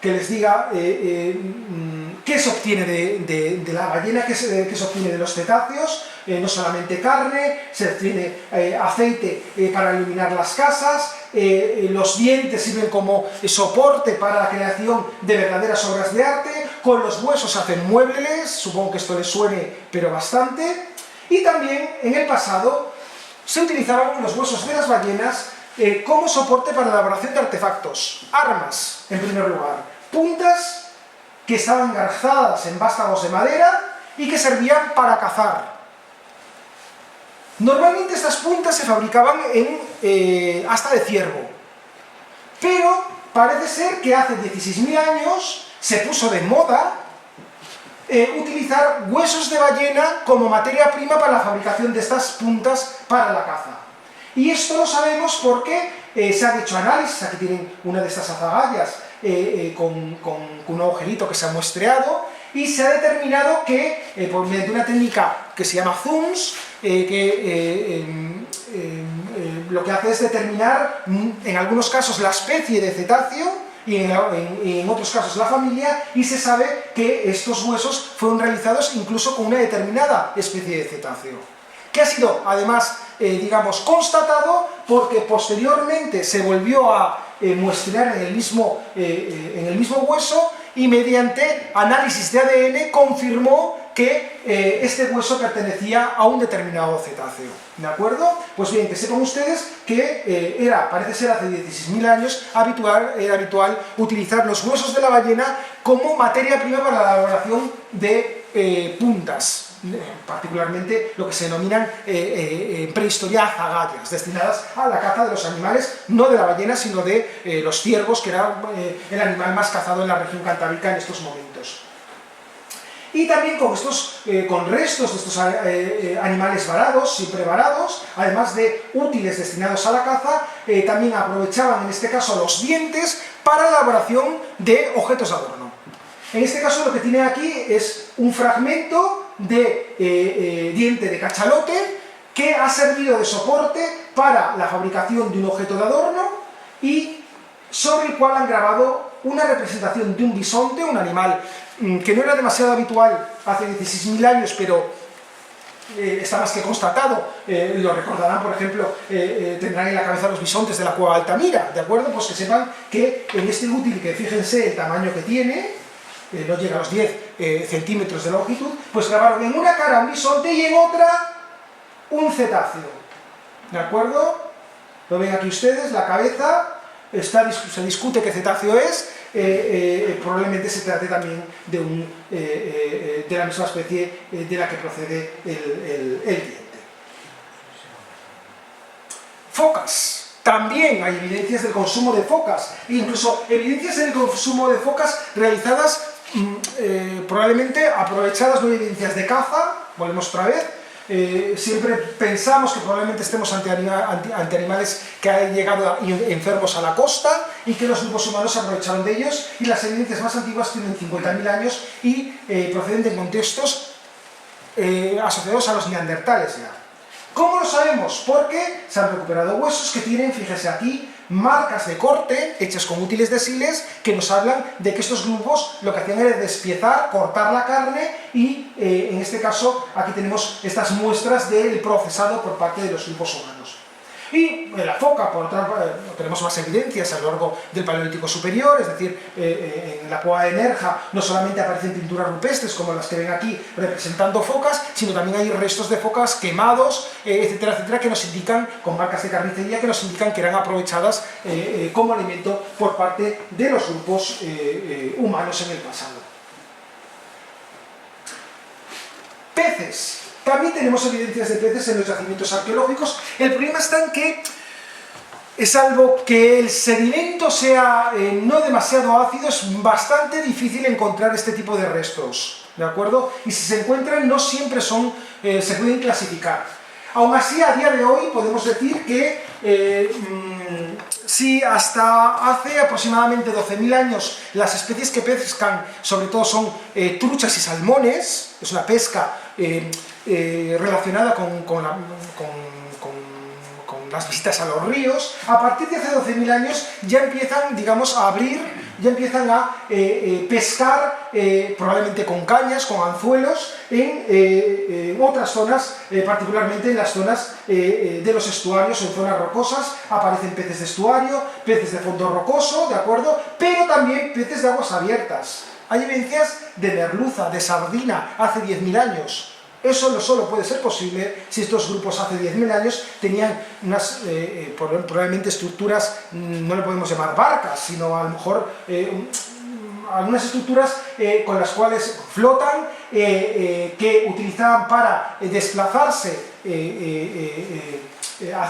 que les diga qué se obtiene de la ballena, qué se obtiene de los cetáceos. No solamente carne, se obtiene aceite para iluminar las casas, los dientes sirven como soporte para la creación de verdaderas obras de arte, con los huesos se hacen muebles, supongo que esto les suene pero bastante, y también en el pasado se utilizaban los huesos de las ballenas como soporte para la elaboración de artefactos, armas en primer lugar, puntas que estaban engarzadas en vástagos de madera y que servían para cazar. Normalmente estas puntas se fabricaban en asta de ciervo, pero parece ser que hace 16.000 años se puso de moda utilizar huesos de ballena como materia prima para la fabricación de estas puntas para la caza. Y esto lo sabemos porque se han hecho análisis. Aquí tienen una de estas azagallas con un agujerito que se ha muestreado, y se ha determinado que por medio de una técnica que se llama zooms, lo que hace es determinar en algunos casos la especie de cetáceo y en otros casos la familia, y se sabe que estos huesos fueron realizados incluso con una determinada especie de cetáceo, que ha sido además digamos constatado porque posteriormente se volvió a muestrear en el mismo hueso, y mediante análisis de ADN confirmó que este hueso pertenecía a un determinado cetáceo. ¿De acuerdo? Pues bien, que sepan ustedes que parece ser hace 16.000 años era habitual utilizar los huesos de la ballena como materia prima para la elaboración de puntas, particularmente lo que se denominan en prehistoria azagallas, destinadas a la caza de los animales, no de la ballena, sino de los ciervos, que era el animal más cazado en la región cantábrica en estos momentos. Y también con restos de estos animales varados, siempre varados, además de útiles destinados a la caza, también aprovechaban en este caso los dientes para la elaboración de objetos de adorno. En este caso lo que tiene aquí es un fragmento de diente de cachalote que ha servido de soporte para la fabricación de un objeto de adorno, y sobre el cual han grabado una representación de un bisonte, un animal que no era demasiado habitual hace 16.000 años, pero está más que constatado. Lo recordarán, por ejemplo, tendrán en la cabeza los bisontes de la cueva de Altamira, ¿de acuerdo? Pues que sepan que en este útil, que fíjense el tamaño que tiene, no llega a los 10 centímetros de longitud, pues grabaron en una cara un bisonte y en otra un cetáceo, ¿de acuerdo? Lo ven aquí ustedes, la cabeza, se discute qué cetáceo es, probablemente se trate también de la misma especie de la que procede el diente. Focas. También hay evidencias del consumo de focas, incluso evidencias del consumo de focas realizadas, probablemente aprovechadas, no evidencias de caza, volvemos otra vez. Siempre pensamos que probablemente estemos ante animales que han llegado enfermos a la costa y que los grupos humanos se aprovecharon de ellos, y las evidencias más antiguas tienen 50.000 años y proceden de contextos asociados a los neandertales ya. ¿Cómo lo sabemos? Porque se han recuperado huesos que tienen, fíjese aquí, marcas de corte hechas con útiles de siles, que nos hablan de que estos grupos lo que hacían era despiezar, cortar la carne, y en este caso aquí tenemos estas muestras del procesado por parte de los grupos humanos. Y la foca, por otra parte, tenemos más evidencias a lo largo del Paleolítico Superior, es decir, en la cueva de Nerja no solamente aparecen pinturas rupestres como las que ven aquí representando focas, sino también hay restos de focas quemados, etcétera, etcétera, que nos indican, con marcas de carnicería, que nos indican que eran aprovechadas como alimento por parte de los grupos humanos en el pasado. Peces. También tenemos evidencias de peces en los yacimientos arqueológicos. El problema está en que, salvo que el sedimento sea no demasiado ácido, es bastante difícil encontrar este tipo de restos, ¿de acuerdo? Y si se encuentran, no siempre se pueden clasificar. Aún así, a día de hoy podemos decir que si hasta hace aproximadamente 12.000 años las especies que pescan sobre todo son truchas y salmones, es una pesca relacionada con las visitas a los ríos, a partir de hace 12.000 años ya empiezan, digamos, a abrir, ya empiezan a pescar, probablemente con cañas, con anzuelos, en otras zonas, particularmente en las zonas de los estuarios, en zonas rocosas, aparecen peces de estuario, peces de fondo rocoso, ¿de acuerdo? Pero también peces de aguas abiertas. Hay evidencias de merluza, de sardina, hace 10.000 años. Eso solo puede ser posible si estos grupos hace 10.000 años tenían unas, probablemente estructuras, no le podemos llamar barcas, sino a lo mejor algunas estructuras con las cuales flotan, que utilizaban para desplazarse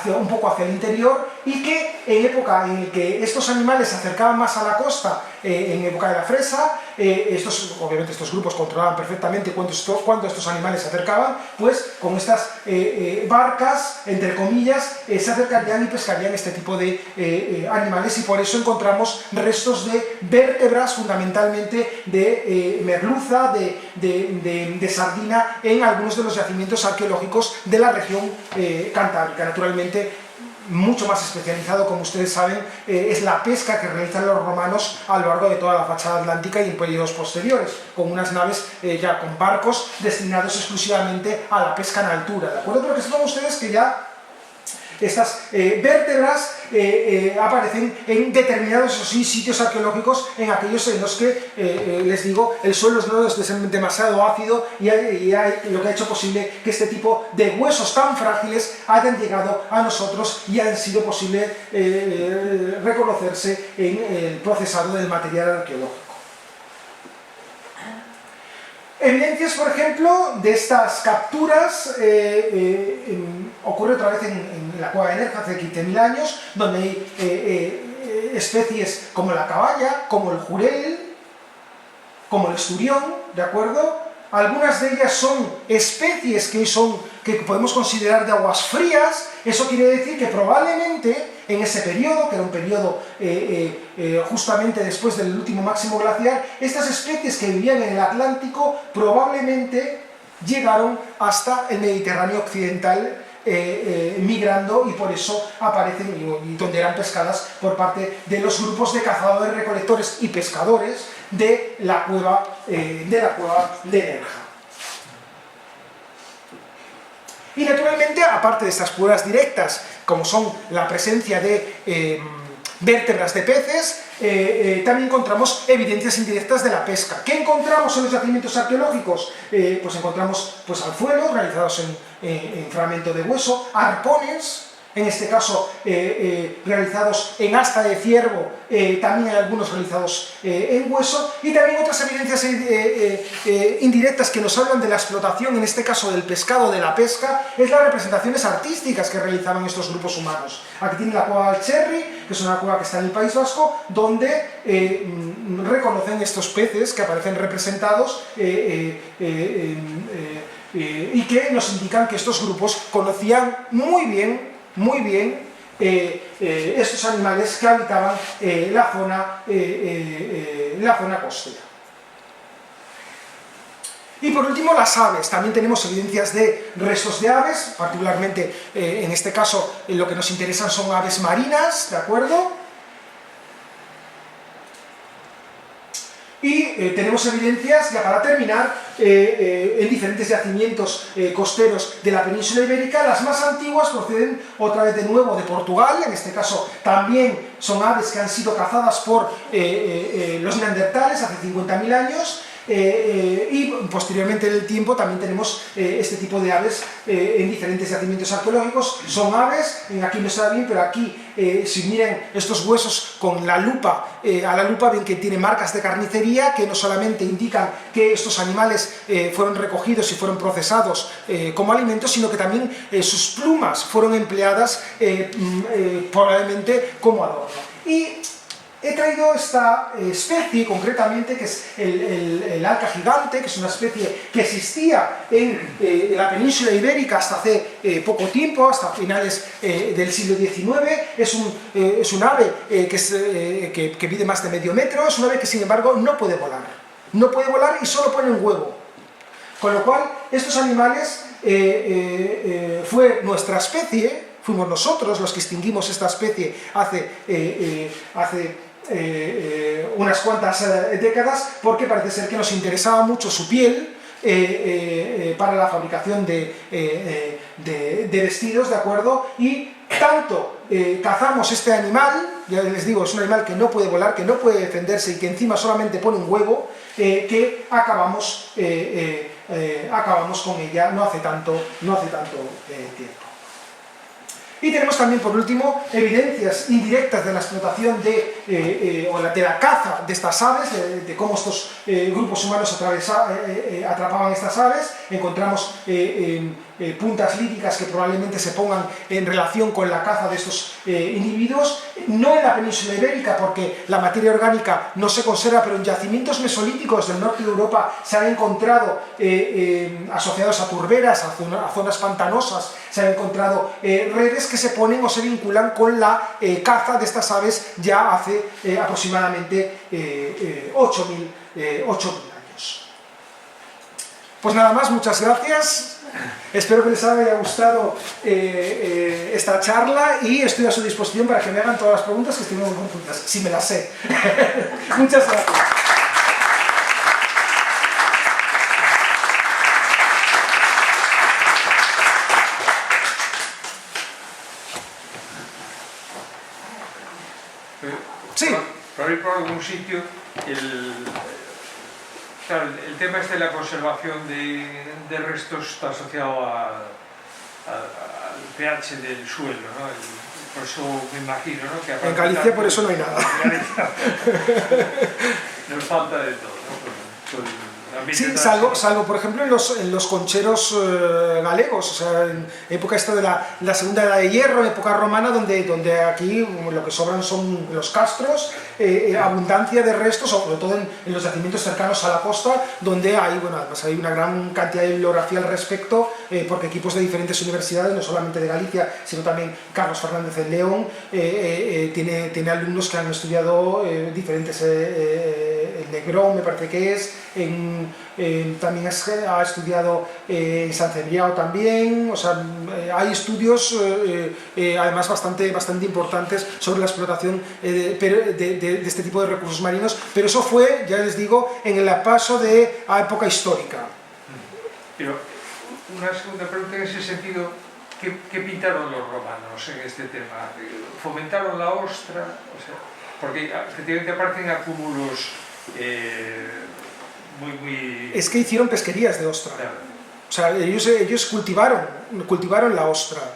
un poco hacia el interior, y que en época en la que estos animales se acercaban más a la costa, en época de la fresa, obviamente estos grupos controlaban perfectamente cuánto estos animales se acercaban, pues con estas barcas, entre comillas, se acercarían y pescarían este tipo de animales, y por eso encontramos restos de vértebras, fundamentalmente de merluza, de sardina, en algunos de los yacimientos arqueológicos de la región cantábrica. Naturalmente, mucho más especializado, como ustedes saben, es la pesca que realizan los romanos a lo largo de toda la fachada atlántica y en periodos posteriores, con unas naves ya con barcos destinados exclusivamente a la pesca en altura, ¿de acuerdo? Pero que sepan ustedes que ya estas vértebras aparecen en determinados, eso sí, sitios arqueológicos, en aquellos en los que, les digo, el suelo no es demasiado ácido, y lo que ha hecho posible que este tipo de huesos tan frágiles hayan llegado a nosotros y han sido posible reconocerse en el procesado del material arqueológico. Evidencias, por ejemplo, de estas capturas ocurre otra vez en la cueva de Nerja hace 15.000 años, donde hay especies como la caballa, como el jurel, como el esturión, ¿de acuerdo? Algunas de ellas son especies que podemos considerar de aguas frías. Eso quiere decir que probablemente en ese periodo, que era un periodo justamente después del último máximo glaciar, estas especies que vivían en el Atlántico probablemente llegaron hasta el Mediterráneo occidental, migrando, y por eso aparecen y donde eran pescadas por parte de los grupos de cazadores, recolectores y pescadores de la cueva de Nerja. Y naturalmente, aparte de estas pruebas directas, como son la presencia de vértebras de peces, también encontramos evidencias indirectas de la pesca. ¿Qué encontramos en los yacimientos arqueológicos? Pues encontramos anzuelos realizados en fragmento de hueso, arpones, en este caso realizados en asta de ciervo, también hay algunos realizados en hueso, y también otras evidencias indirectas que nos hablan de la explotación, en este caso del pescado, de la pesca, es las representaciones artísticas que realizaban estos grupos humanos. Aquí tienen la cueva del Cherry, que es una cueva que está en el País Vasco, donde reconocen estos peces que aparecen representados y que nos indican que estos grupos conocían muy bien estos animales que habitaban la zona costera. Y por último, las aves. También tenemos evidencias de restos de aves, particularmente en este caso lo que nos interesan son aves marinas, ¿de acuerdo? Y tenemos evidencias, ya para terminar, en diferentes yacimientos costeros de la península ibérica. Las más antiguas proceden otra vez de nuevo de Portugal, en este caso también son aves que han sido cazadas por los neandertales hace 50.000 años. Y posteriormente en el tiempo también tenemos este tipo de aves en diferentes yacimientos arqueológicos. Son aves, aquí no se da bien, pero aquí si miran estos huesos con la lupa, a la lupa ven que tiene marcas de carnicería que no solamente indican que estos animales fueron recogidos y fueron procesados como alimentos, sino que también sus plumas fueron empleadas probablemente como adorno. Y he traído esta especie concretamente, que es el alca gigante, que es una especie que existía en la península ibérica hasta hace poco tiempo, hasta finales del siglo XIX. Es un ave que mide más de medio metro. Es un ave que sin embargo no puede volar. No puede volar y solo pone un huevo. Con lo cual estos animales fue nuestra especie. Fuimos nosotros los que extinguimos esta especie hace unas cuantas décadas, porque parece ser que nos interesaba mucho su piel para la fabricación de vestidos, ¿de acuerdo? Y tanto cazamos este animal, ya les digo, es un animal que no puede volar, que no puede defenderse y que encima solamente pone un huevo, que acabamos con ella no hace tanto tiempo. Y tenemos también, por último, evidencias indirectas de la explotación de la caza de estas aves, de cómo estos grupos humanos atrapaban estas aves. Encontramos puntas líticas que probablemente se pongan en relación con la caza de estos individuos, no en la península ibérica porque la materia orgánica no se conserva, pero en yacimientos mesolíticos del norte de Europa se han encontrado asociados a turberas, a zonas pantanosas, se han encontrado redes que se ponen o se vinculan con la caza de estas aves ya hace aproximadamente 8.000 años. Pues nada más, muchas gracias. Espero que les haya gustado esta charla y estoy a su disposición para que me hagan todas las preguntas que estén oportunas, si me las sé. Muchas gracias. Sí. Para ir por algún sitio, claro, el tema de la conservación de restos está asociado al pH del suelo, ¿no? Por eso me imagino, ¿no? Que en Galicia por eso no hay nada. Nos falta de todo, ¿no? Sí, salvo por ejemplo en los concheros galegos, o sea, en época esta de la segunda edad de hierro, en época romana, donde aquí lo que sobran son los castros, abundancia de restos, sobre todo en los yacimientos cercanos a la costa, donde hay, bueno, además hay una gran cantidad de bibliografía al respecto, porque equipos de diferentes universidades, no solamente de Galicia, sino también Carlos Fernández en León, tiene alumnos que han estudiado diferentes, el Negrón me parece que es, también ha estudiado en San Cebrián también, o sea, hay estudios además bastante importantes sobre la explotación de este tipo de recursos marinos, pero eso fue, ya les digo, en el paso a época histórica. Pero una segunda pregunta en ese sentido, ¿qué pintaron los romanos en este tema? ¿Fomentaron la ostra? O sea, porque efectivamente aparecen acúmulos muy... Es que hicieron pesquerías de ostra. Claro. O sea, ellos cultivaron la ostra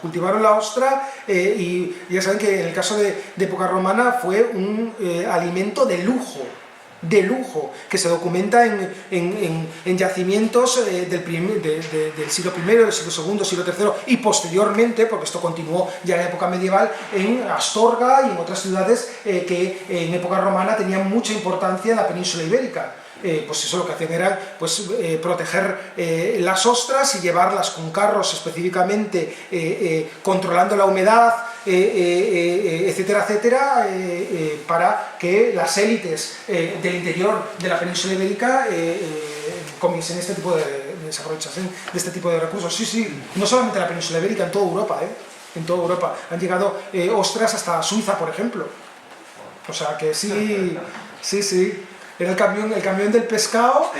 y ya saben que en el caso de época romana fue un alimento de lujo, que se documenta en yacimientos del siglo I, del siglo II, siglo III y posteriormente, porque esto continuó ya en la época medieval, en Astorga y en otras ciudades que en época romana tenían mucha importancia en la península ibérica. Pues eso lo que hacían era proteger las ostras y llevarlas con carros específicamente controlando la humedad, etcétera, etcétera, para que las élites del interior de la península ibérica comiesen se aprovechasen de este tipo de recursos. Sí, no solamente en la península ibérica, en toda Europa, en toda Europa. Han llegado ostras hasta Suiza, por ejemplo. O sea que sí. Era el camión del pescado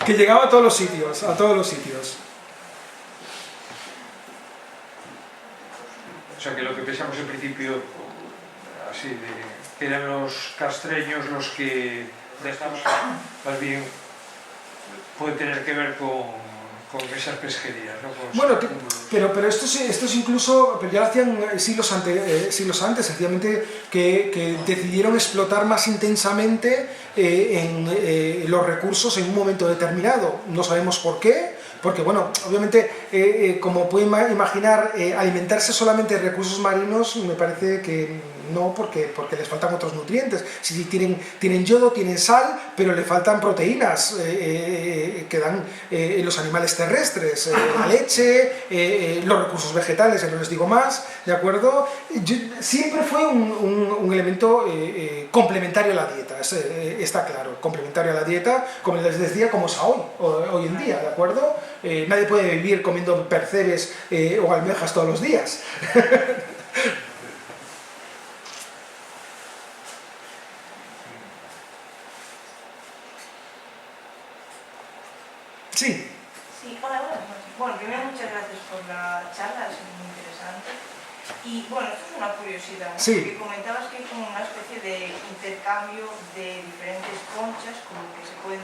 que llegaba a todos los sitios, a todos los sitios. O sea que lo que pensamos en principio, así, que eran los castreños los que, más bien, pueden tener que ver con esas pesquerías, ¿no? Bueno, pero esto es incluso, pero ya lo hacían siglos antes, sencillamente que decidieron explotar más intensamente los recursos en un momento determinado. No sabemos por qué, porque bueno, obviamente, como pueden imaginar, alimentarse solamente de recursos marinos me parece que no, porque les faltan otros nutrientes. Si tienen yodo, tienen sal, pero le faltan proteínas que dan los animales terrestres, la leche, los recursos vegetales, ya no les digo más, ¿de acuerdo? Siempre fue un elemento complementario a la dieta, está claro, complementario a la dieta, como les decía, como es hoy en día, ¿de acuerdo? Nadie puede vivir comiendo percebes o almejas todos los días. Sí. Sí, hola, buenas noches. Bueno, primero muchas gracias por la charla, es muy interesante. Y bueno, esto es una curiosidad, ¿no? Sí. Porque comentabas que hay como una especie de intercambio de diferentes conchas, como que se pueden,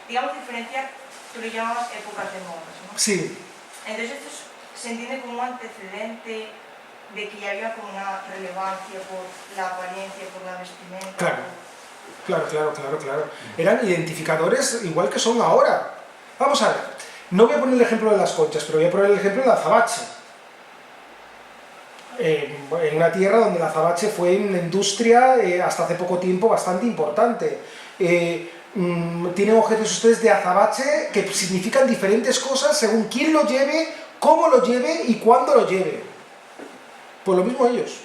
digamos, diferenciar, tú lo llamabas épocas de modas, ¿no? Sí. Entonces esto se entiende como un antecedente de que ya había como una relevancia por la apariencia, por la vestimenta. Claro. Claro. Eran identificadores igual que son ahora. Vamos a ver, no voy a poner el ejemplo de las conchas, pero voy a poner el ejemplo del azabache. En una tierra donde el azabache fue una industria hasta hace poco tiempo bastante importante. Tienen objetos ustedes de azabache que significan diferentes cosas según quién lo lleve, cómo lo lleve y cuándo lo lleve. Pues lo mismo ellos.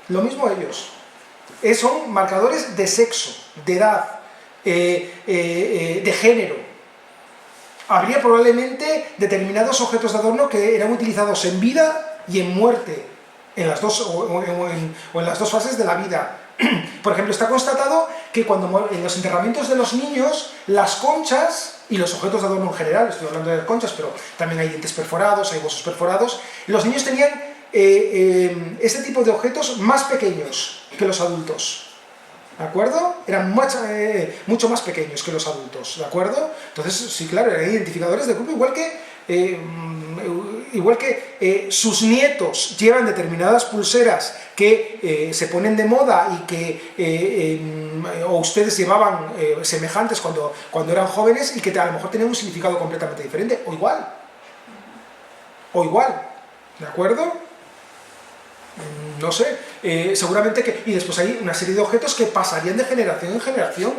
Lo mismo ellos. Son marcadores de sexo, de edad, de género. Habría probablemente determinados objetos de adorno que eran utilizados en vida y en muerte, en las dos, o en las dos fases de la vida. Por ejemplo, está constatado que cuando en los enterramientos de los niños, las conchas y los objetos de adorno en general, estoy hablando de conchas, pero también hay dientes perforados, hay huesos perforados, los niños tenían este tipo de objetos más pequeños que los adultos, ¿de acuerdo? Eran mucho más pequeños que los adultos, ¿de acuerdo? Entonces, sí, claro, eran identificadores de grupo, igual que sus nietos llevan determinadas pulseras que se ponen de moda y que o ustedes llevaban semejantes cuando eran jóvenes y que a lo mejor tenían un significado completamente diferente, o igual, ¿de acuerdo? No sé, seguramente que... Y después hay una serie de objetos que pasarían de generación en generación,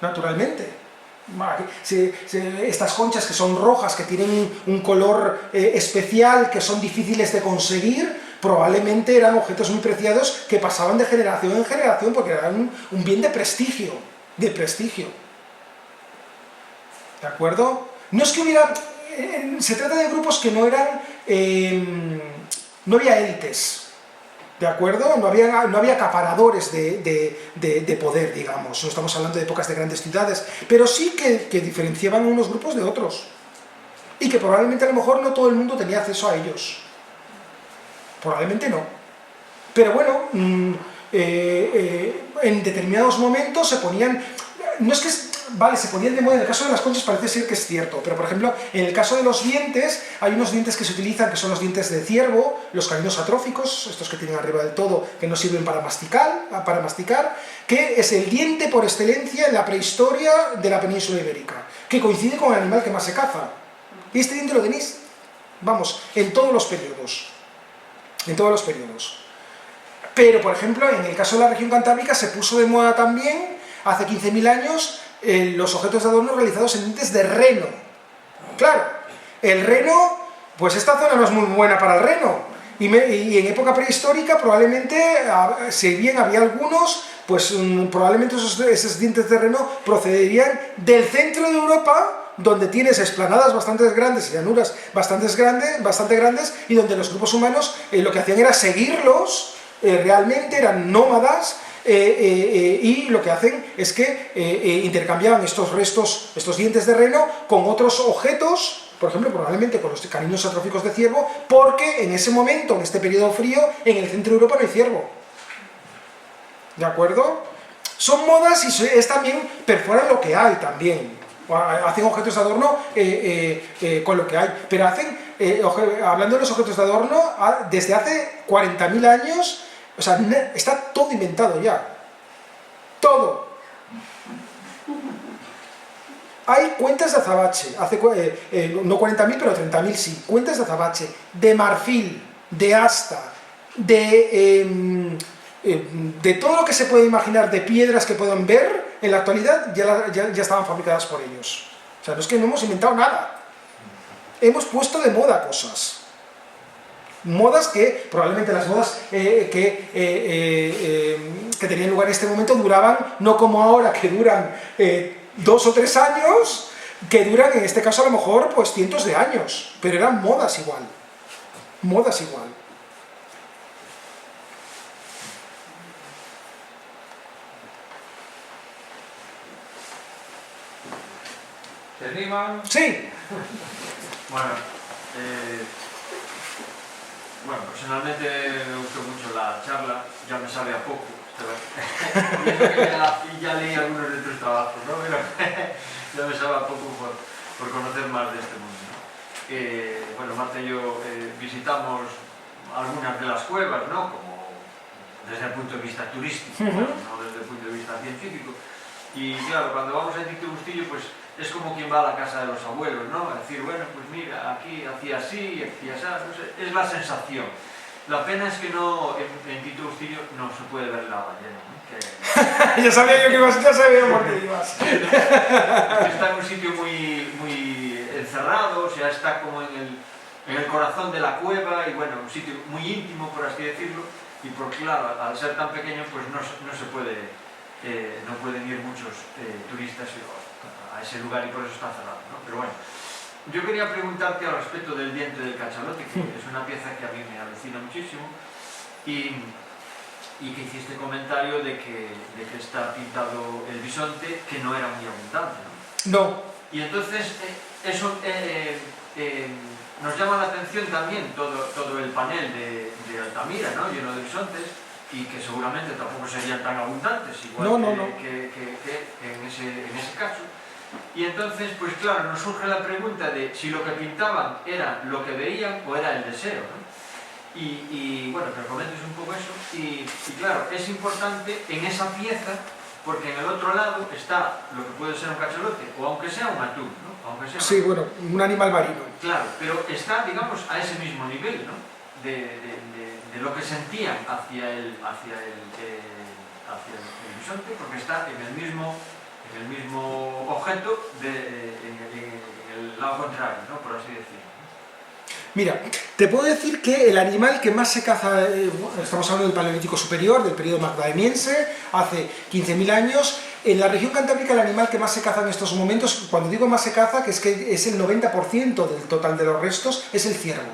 naturalmente. Estas conchas que son rojas, que tienen un color especial, que son difíciles de conseguir, probablemente eran objetos muy preciados que pasaban de generación en generación porque eran un bien de prestigio, ¿de acuerdo? No es que hubiera... se trata de grupos que no eran... no había élites, ¿de acuerdo? No había acaparadores de poder, digamos. No estamos hablando de épocas de grandes ciudades, pero sí que diferenciaban unos grupos de otros. Y que probablemente a lo mejor no todo el mundo tenía acceso a ellos. Probablemente no. Pero bueno, en determinados momentos se ponían... No es que... Vale, se ponían de moda, en el caso de las conchas parece ser que es cierto, pero por ejemplo, en el caso de los dientes, hay unos dientes que se utilizan, que son los dientes de ciervo, los caninos atróficos, estos que tienen arriba del todo, que no sirven para masticar, que es el diente por excelencia en la prehistoria de la península ibérica, que coincide con el animal que más se caza. Y este diente lo tenéis, vamos, en todos los periodos. Pero, por ejemplo, en el caso de la región cantábrica se puso de moda también, hace 15.000 años, los objetos de adorno realizados en dientes de reno. Claro, el reno, pues esta zona no es muy buena para el reno. Y en época prehistórica probablemente, si bien había algunos, pues probablemente esos dientes de reno procederían del centro de Europa, donde tienes esplanadas bastante grandes y llanuras bastante grandes, y donde los grupos humanos lo que hacían era seguirlos realmente eran nómadas, y lo que hacen es que intercambiaban estos restos, estos dientes de reno, con otros objetos, por ejemplo, probablemente con los caninos atróficos de ciervo, porque en ese momento, en este periodo frío, en el centro de Europa no hay ciervo. ¿De acuerdo? Son modas y es también, perforan lo que hay también. Hacen objetos de adorno con lo que hay. Pero hacen, hablando de los objetos de adorno, desde hace 40.000 años, o sea, está todo inventado ya. Todo. Hay cuentas de azabache, no 40.000, pero 30.000 sí. Cuentas de azabache, de marfil, de asta, de todo lo que se puede imaginar, de piedras que puedan ver, en la actualidad ya estaban fabricadas por ellos. O sea, no es que no hemos inventado nada. Hemos puesto de moda cosas. Modas que, probablemente las modas que tenían lugar en este momento duraban, no como ahora, que duran 2 o 3 años, que duran, en este caso, a lo mejor, pues cientos de años. Pero eran modas igual. Modas igual. ¿Te animan? Sí. Bueno, personalmente me gustó mucho la charla, ya me sabe a poco, ya leí algunos de tus trabajos, ¿no? Pero ya me sabe a poco por conocer más de este mundo, ¿no? Bueno, Marta y yo visitamos algunas de las cuevas, ¿no? Como desde el punto de vista turístico, no desde el punto de vista científico. Y claro, cuando vamos a Tito Bustillo, pues es como quien va a la casa de los abuelos, ¿no? A decir, bueno, pues mira, aquí hacía así, hacía así, no sé, es la sensación. La pena es que no, en Tito Bustillo no se puede ver la ballena, ¿no? Ya sabía yo que ibas, ya sabía por qué ibas. Está en un sitio muy encerrado, o sea, está como en el corazón de la cueva y bueno, un sitio muy íntimo, por así decirlo, y porque claro, al ser tan pequeño, pues no se puede, no pueden ir muchos turistas a ese lugar y por eso está cerrado, ¿no? Pero bueno, yo quería preguntarte al respecto del diente del cachalote, que es una pieza que a mí me alucina muchísimo, y que hiciste comentario de que está pintado el bisonte, que no era muy abundante, ¿no? No. Y entonces eso nos llama la atención también todo el panel de Altamira, ¿no? Lleno de bisontes, y que seguramente tampoco serían tan abundantes, igual que en ese caso. Y entonces, pues claro, nos surge la pregunta de si lo que pintaban era lo que veían o era el deseo, ¿no? Y bueno, que comentes un poco eso. Y claro, es importante en esa pieza, porque en el otro lado está lo que puede ser un cachalote, o aunque sea un atún, ¿no? Sí, bueno, un animal marino. Claro, pero está, digamos, a ese mismo nivel, ¿no? De lo que sentían hacia el bisonte, porque está en el mismo objeto en el lado contrario, ¿no? Por así decirlo. Mira, te puedo decir que el animal que más se caza, estamos hablando del Paleolítico Superior, del periodo magdaleniense, hace 15.000 años, en la región cantábrica el animal que más se caza en estos momentos, cuando digo más se caza, que es el 90% del total de los restos, es el ciervo.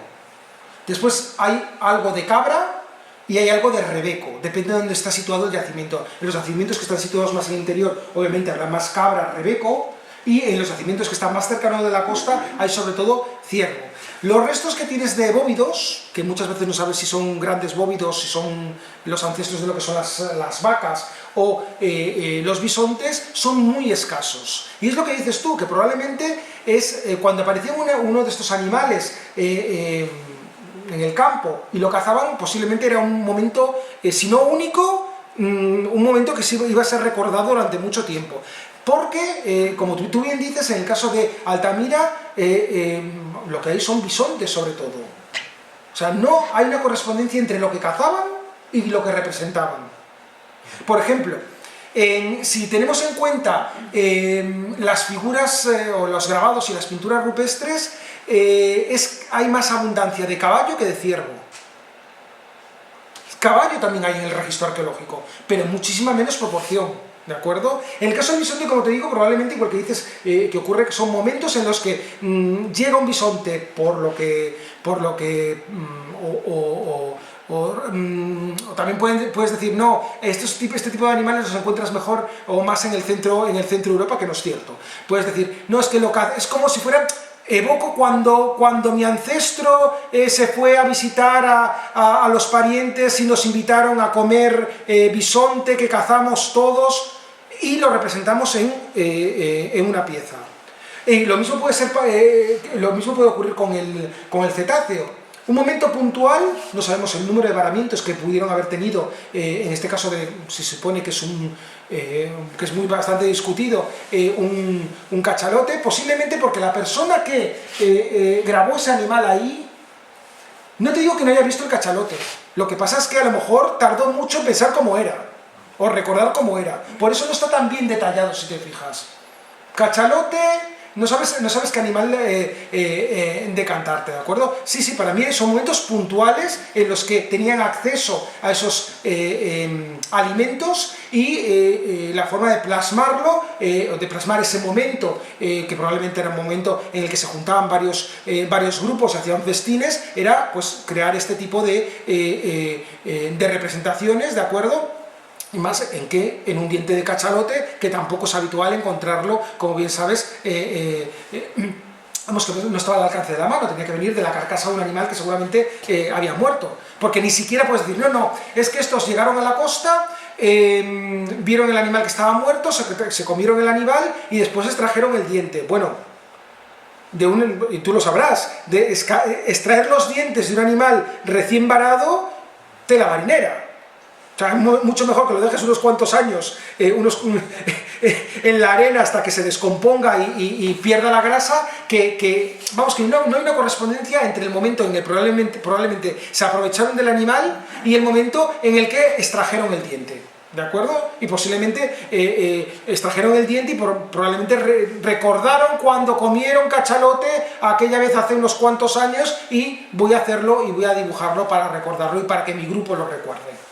Después hay algo de cabra y hay algo de rebeco, depende de dónde está situado el yacimiento. En los yacimientos que están situados más en el interior, obviamente habrá más cabra, rebeco, y en los yacimientos que están más cercanos de la costa hay sobre todo ciervo. Los restos que tienes de bóvidos, que muchas veces no sabes si son grandes bóvidos, si son los ancestros de lo que son las vacas o los bisontes, son muy escasos. Y es lo que dices tú, que probablemente es cuando apareció uno de estos animales en el campo y lo cazaban, posiblemente era un momento, si no único, un momento que iba a ser recordado durante mucho tiempo. Porque, como tú bien dices, en el caso de Altamira, lo que hay son bisontes sobre todo. O sea, no hay una correspondencia entre lo que cazaban y lo que representaban. Por ejemplo, si tenemos en cuenta las figuras o los grabados y las pinturas rupestres, hay más abundancia de caballo que de ciervo. Caballo también hay en el registro arqueológico, pero en muchísima menos proporción. ¿De acuerdo? En el caso del bisonte, como te digo, probablemente igual que dices que ocurre, que son momentos en los que llega un bisonte por lo que O también puedes decir, no, este tipo de animales los encuentras mejor o más en el centro de Europa, que no es cierto. Puedes decir, no, es que es como si fuera... Evoco cuando mi ancestro se fue a visitar a los parientes y nos invitaron a comer bisonte que cazamos todos y lo representamos en una pieza. Lo mismo puede ocurrir con el cetáceo. Un momento puntual, no sabemos el número de varamientos que pudieron haber tenido, en este caso se supone que es bastante discutido, un cachalote, posiblemente porque la persona que grabó ese animal ahí, no te digo que no haya visto el cachalote, lo que pasa es que a lo mejor tardó mucho en pensar cómo era, o recordar cómo era, por eso no está tan bien detallado si te fijas. Cachalote... No sabes qué animal decantarte, ¿de acuerdo? Sí, para mí son momentos puntuales en los que tenían acceso a esos alimentos y la forma de plasmarlo, de plasmar ese momento, que probablemente era un momento en el que se juntaban varios grupos, hacían festines, era pues crear este tipo de representaciones, ¿de acuerdo? Y más en un diente de cachalote, que tampoco es habitual encontrarlo, como bien sabes, vamos, que no estaba al alcance de la mano, tenía que venir de la carcasa de un animal que seguramente había muerto, porque ni siquiera puedes decir, no, es que estos llegaron a la costa, vieron el animal que estaba muerto, se comieron el animal y después extrajeron el diente. Bueno, y tú lo sabrás, extraer los dientes de un animal recién varado, tela marinera. O sea, es mucho mejor que lo dejes unos cuantos años en la arena hasta que se descomponga y pierda la grasa, vamos, que no hay una correspondencia entre el momento en el que probablemente se aprovecharon del animal y el momento en el que extrajeron el diente, ¿de acuerdo? Y posiblemente extrajeron el diente y probablemente recordaron cuando comieron cachalote aquella vez hace unos cuantos años, y voy a hacerlo y voy a dibujarlo para recordarlo y para que mi grupo lo recuerde.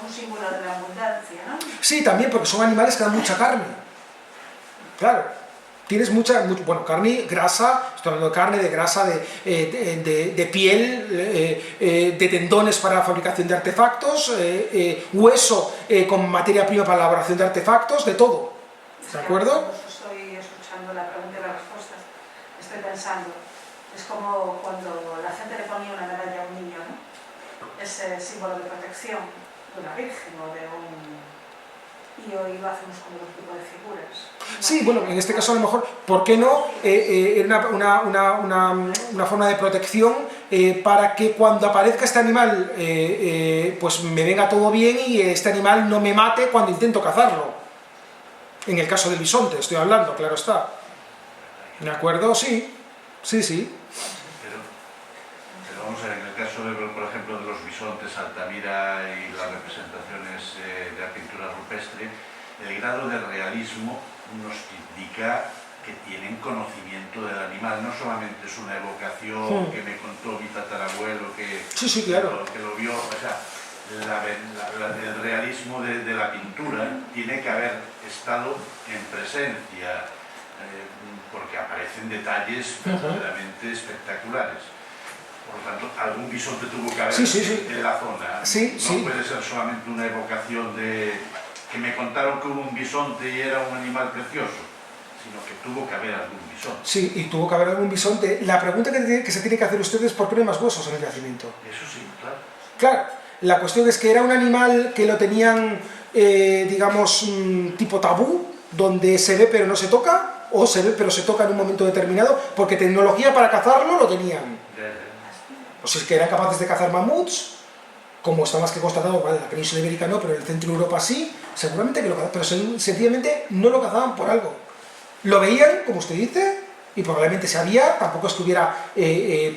Un símbolo de la abundancia, ¿no? Sí, también, porque son animales que dan mucha carne. Claro, tienes mucha carne, grasa, estoy hablando de carne, de grasa, de piel, de tendones para la fabricación de artefactos, hueso con materia prima para la elaboración de artefactos, de todo. ¿De acuerdo? Estoy escuchando la pregunta y la respuesta. Estoy pensando, es como cuando la gente le ponía una medalla a un niño, ¿no? Ese símbolo de protección de una virgen o de un... Y hoy lo hacemos con otro tipo de figuras. Sí, bueno, en este caso a lo mejor, ¿por qué no? Era una forma de protección para que cuando aparezca este animal pues me venga todo bien y este animal no me mate cuando intento cazarlo. En el caso del bisonte estoy hablando, claro está. ¿De acuerdo? Sí. Pero vamos a ver, en el caso, por ejemplo, de los bisontes, Altamira y las representaciones de la pintura rupestre, el grado de realismo nos indica que tienen conocimiento del animal, no solamente es una evocación que me contó mi tatarabuelo que, claro, que lo vio, o sea, el realismo de la pintura tiene que haber estado en presencia, porque aparecen detalles verdaderamente espectaculares. Por lo tanto, algún bisonte tuvo que haber en la zona. No puede ser solamente una evocación de que me contaron que hubo un bisonte y era un animal precioso, sino que tuvo que haber algún bisonte. Sí, y tuvo que haber algún bisonte. La pregunta que se tiene que hacer ustedes es ¿por qué no hay más huesos en el yacimiento? Eso sí, claro. Claro, la cuestión es que era un animal que lo tenían, digamos, tipo tabú, donde se ve pero no se toca, o se ve pero se toca en un momento determinado, porque tecnología para cazarlo lo tenían. O si es que eran capaces de cazar mamuts, como está más que constatado, vale, la península ibérica no, pero en el centro de Europa sí, seguramente que lo cazaban, pero sencillamente no lo cazaban por algo. Lo veían, como usted dice, y probablemente se había, tampoco es que hubiera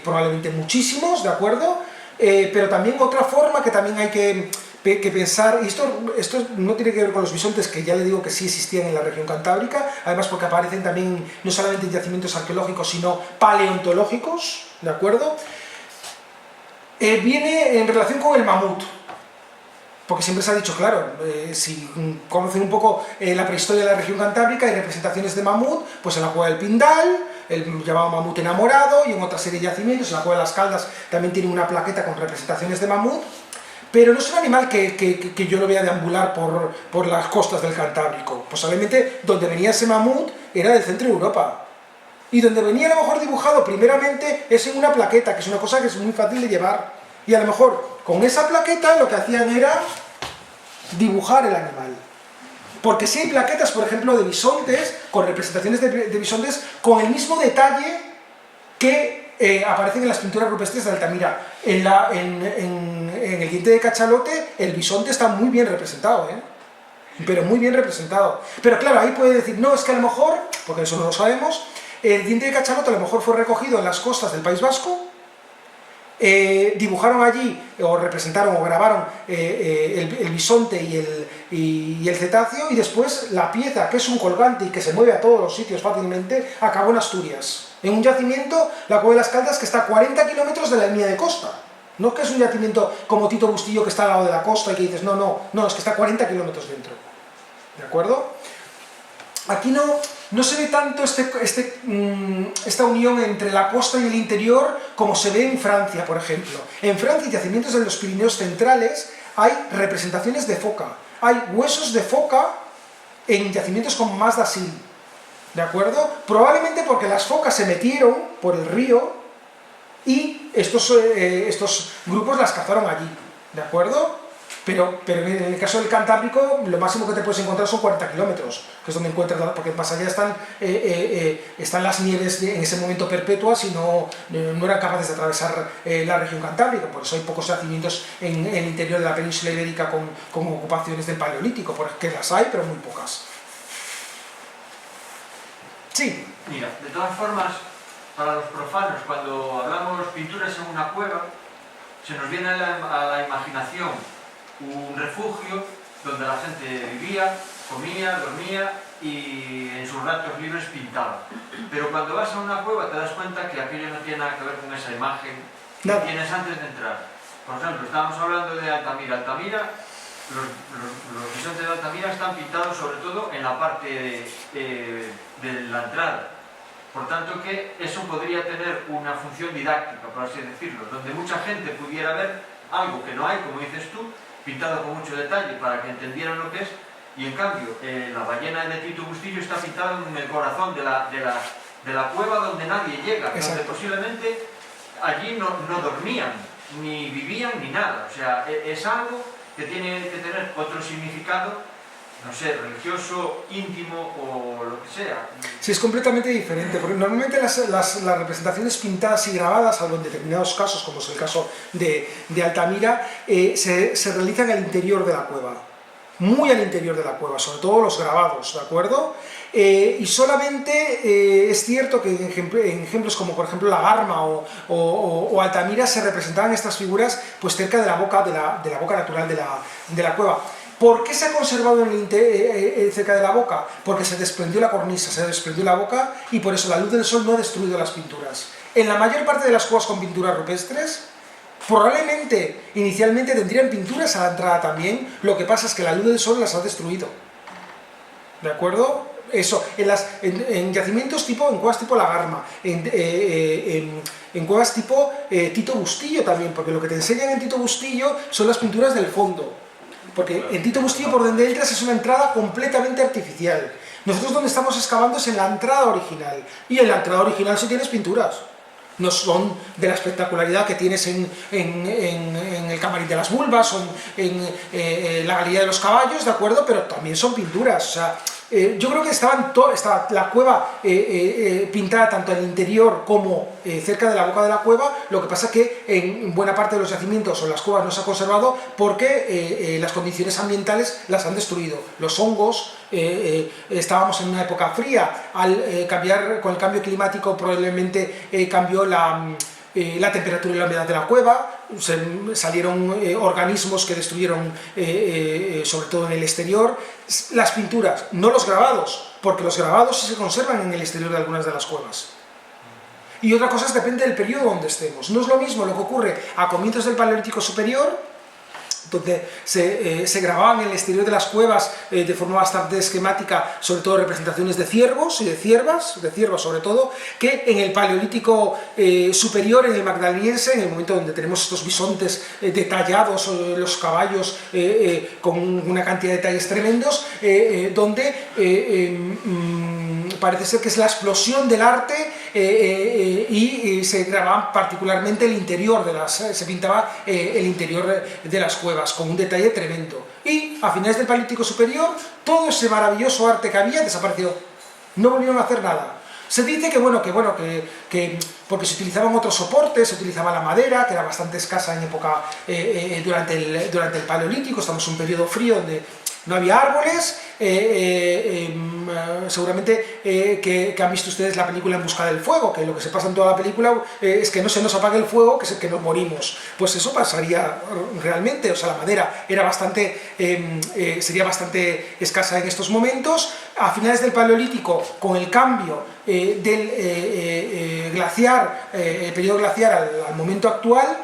probablemente muchísimos, ¿de acuerdo? Pero también otra forma que también hay que pensar, y esto no tiene que ver con los bisontes, que ya le digo que sí existían en la región cantábrica, además porque aparecen también no solamente en yacimientos arqueológicos, sino paleontológicos, ¿de acuerdo? Viene en relación con el mamut. porque siempre se ha dicho, claro, si conocen un poco la prehistoria de la región cantábrica, hay representaciones de mamut, pues en la cueva del Pindal, el llamado mamut enamorado, y en otra serie de yacimientos, en la cueva de las Caldas también tienen una plaqueta con representaciones de mamut, pero no es un animal que yo lo vea deambular por las costas del Cantábrico. Posiblemente donde venía ese mamut era del centro de Europa. Y donde venía a lo mejor dibujado primeramente es en una plaqueta, que es una cosa que es muy fácil de llevar. Y a lo mejor con esa plaqueta lo que hacían era dibujar el animal. Porque sí hay plaquetas, por ejemplo, de bisontes, con representaciones de bisontes, con el mismo detalle que aparecen en las pinturas rupestres de Altamira. En el diente de cachalote, el bisonte está muy bien representado, pero muy bien representado. Pero claro, ahí puede decir, no, es que a lo mejor, porque eso no lo sabemos, el diente de cachalote a lo mejor fue recogido en las costas del País Vasco, dibujaron allí, o representaron, o grabaron el bisonte y el cetáceo, y después la pieza, que es un colgante y que se mueve a todos los sitios fácilmente, acabó en Asturias. En un yacimiento, la Cueva de las Caldas, que está a 40 kilómetros de la línea de costa. No que es un yacimiento como Tito Bustillo, que está al lado de la costa y que dices, no, es que está a 40 kilómetros dentro. ¿De acuerdo? Aquí no se ve tanto esta unión entre la costa y el interior como se ve en Francia, por ejemplo. En Francia, yacimientos de los Pirineos centrales, hay representaciones de foca. Hay huesos de foca en yacimientos como Mas d'Asil. ¿De acuerdo? Probablemente porque las focas se metieron por el río y estos grupos las cazaron allí. ¿De acuerdo? Pero en el caso del Cantábrico, lo máximo que te puedes encontrar son 40 kilómetros, que es donde encuentras, porque más allá están las nieves en ese momento perpetuas y no eran capaces de atravesar la región cantábrica. Por eso hay pocos yacimientos en el interior de la península ibérica con ocupaciones del Paleolítico, porque las hay, pero muy pocas. Sí. Mira, de todas formas, para los profanos, cuando hablamos pinturas en una cueva, se nos viene a la imaginación un refugio donde la gente vivía, comía, dormía y en sus ratos libres pintaba. Pero cuando vas a una cueva te das cuenta que aquello no tiene nada que ver con esa imagen que tienes antes de entrar. Por ejemplo, estábamos hablando de Altamira. Altamira, los bisontes de Altamira están pintados sobre todo en la parte de la entrada. Por tanto que eso podría tener una función didáctica, por así decirlo, donde mucha gente pudiera ver algo que no hay, como dices tú, pintado con mucho detalle para que entendieran lo que es, y en cambio la ballena de Tito Bustillo está pintada en el corazón de la cueva donde nadie llega, donde posiblemente allí no dormían, ni vivían, ni nada. O sea, es algo que tiene que tener otro significado, no sé, religioso, íntimo o lo que sea. Sí, es completamente diferente, porque normalmente las representaciones pintadas y grabadas, salvo en determinados casos, como es el caso de Altamira, se realizan al interior de la cueva, muy al interior de la cueva, sobre todo los grabados, ¿de acuerdo? Y solamente es cierto que en ejemplos como por ejemplo la Garma o Altamira se representaban estas figuras pues cerca de la boca natural de la cueva. ¿Por qué se ha conservado cerca de la boca? Porque se desprendió la cornisa, se desprendió la boca y por eso la luz del sol no ha destruido las pinturas. En la mayor parte de las cuevas con pinturas rupestres, probablemente inicialmente tendrían pinturas a la entrada también, lo que pasa es que la luz del sol las ha destruido. ¿De acuerdo? Eso, en yacimientos en cuevas tipo La Garma, en cuevas tipo Tito Bustillo también, porque lo que te enseñan en Tito Bustillo son las pinturas del fondo. Porque en Tito Bustillo por donde entras es una entrada completamente artificial. Nosotros donde estamos excavando es en la entrada original. Y en la entrada original sí tienes pinturas. No son de la espectacularidad que tienes en el Camarín de las Vulvas o en la Galería de los Caballos, ¿de acuerdo? Pero también son pinturas. O sea, yo creo que estaba la cueva pintada tanto en el interior como cerca de la boca de la cueva. Lo que pasa es que en buena parte de los yacimientos o las cuevas no se ha conservado porque las condiciones ambientales las han destruido. Los hongos, estábamos en una época fría, con el cambio climático probablemente cambió la temperatura y la humedad de la cueva, salieron organismos que destruyeron sobre todo en el exterior. Las pinturas, no los grabados, porque los grabados sí se conservan en el exterior de algunas de las cuevas. Y otra cosa es depende del periodo donde estemos. No es lo mismo lo que ocurre a comienzos del Paleolítico Superior donde se grababan en el exterior de las cuevas de forma bastante esquemática, sobre todo representaciones de ciervos y de ciervas sobre todo, que en el Paleolítico superior, en el magdaleniense, en el momento donde tenemos estos bisontes detallados, los caballos con una cantidad de detalles tremendos, donde parece ser que es la explosión del arte y se grababa particularmente el interior se pintaba el interior de las cuevas con un detalle tremendo. Y a finales del Paleolítico superior todo ese maravilloso arte que había desapareció, no volvieron a hacer nada. Se dice que porque se utilizaban otros soportes, se utilizaba la madera, que era bastante escasa en época durante el Paleolítico. Estamos en un periodo frío donde no había árboles. Seguramente que han visto ustedes la película En busca del fuego, que lo que se pasa en toda la película es que no se nos apague el fuego, que nos morimos. Pues eso pasaría realmente, o sea, la madera era sería bastante escasa en estos momentos. A finales del Paleolítico, con el cambio del glaciar, el periodo glaciar al momento actual,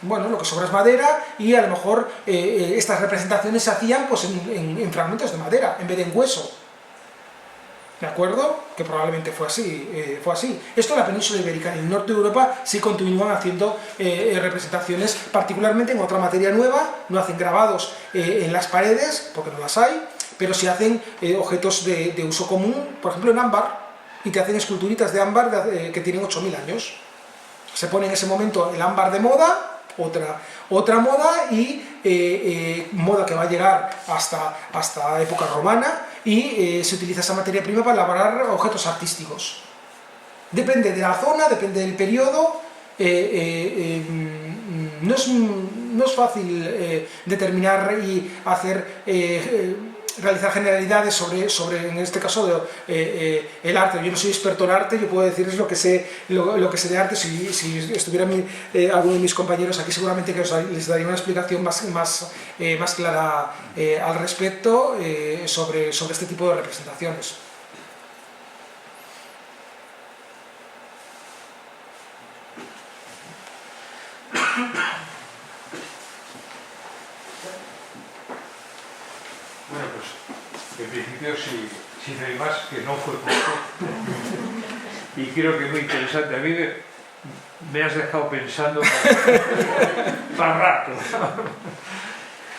bueno, lo que sobra es madera y a lo mejor estas representaciones se hacían pues, en fragmentos de madera en vez de en hueso. ¿De acuerdo? Que probablemente fue así. Esto en la península ibérica. En el norte de Europa sí continúan haciendo representaciones, particularmente en otra materia nueva. No hacen grabados en las paredes, porque no las hay, pero sí hacen objetos de uso común, por ejemplo en ámbar, y te hacen esculturitas de ámbar que tienen 8000 años. Se pone en ese momento el ámbar de moda, otra moda, y moda que va a llegar hasta época romana, y se utiliza esa materia prima para elaborar objetos artísticos. Depende de la zona, depende del periodo. No es fácil determinar y realizar generalidades sobre en este caso, el arte. Yo no soy experto en arte, yo puedo decirles lo que sé de arte. Si estuviera alguno de mis compañeros aquí, seguramente que les daría una explicación más clara al respecto sobre este tipo de representaciones. Bueno, pues en principio, si no hay más, que no fue poco, y creo que es muy interesante. A mí me has dejado pensando para rato.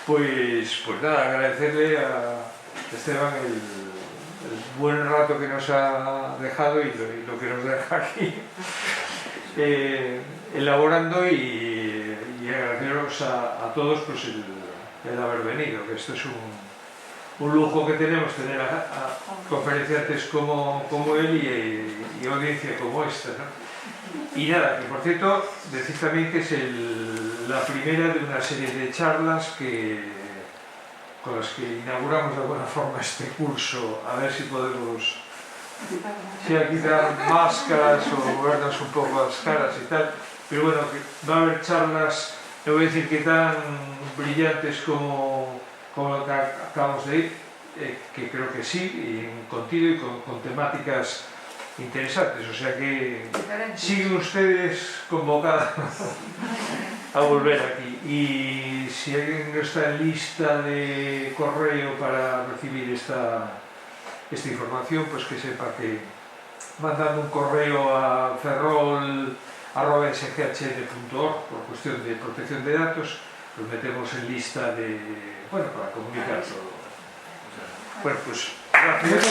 Pues nada, agradecerle a Esteban el buen rato que nos ha dejado y lo que nos deja aquí elaborando, y agradeceros a todos pues el haber venido, que esto es un lujo que tenemos, tener a conferenciantes como él y audiencia como esta, ¿no? Y nada, que por cierto, decir también que es la primera de una serie de charlas con las que inauguramos de alguna forma este curso, a ver si podemos quitar máscaras o vernos un poco las caras y tal, pero bueno, que va a haber charlas, no voy a decir que tan brillantes como lo que acabamos de ir, que creo que sí, y en contenido y con temáticas interesantes, o sea que siguen ustedes convocados a volver aquí. Y si alguien no está en lista de correo para recibir esta información, pues que sepa que mandando un correo a ferrol@sghn.org por cuestión de protección de datos, los metemos en lista para comunicar todo. Bueno, pues gracias.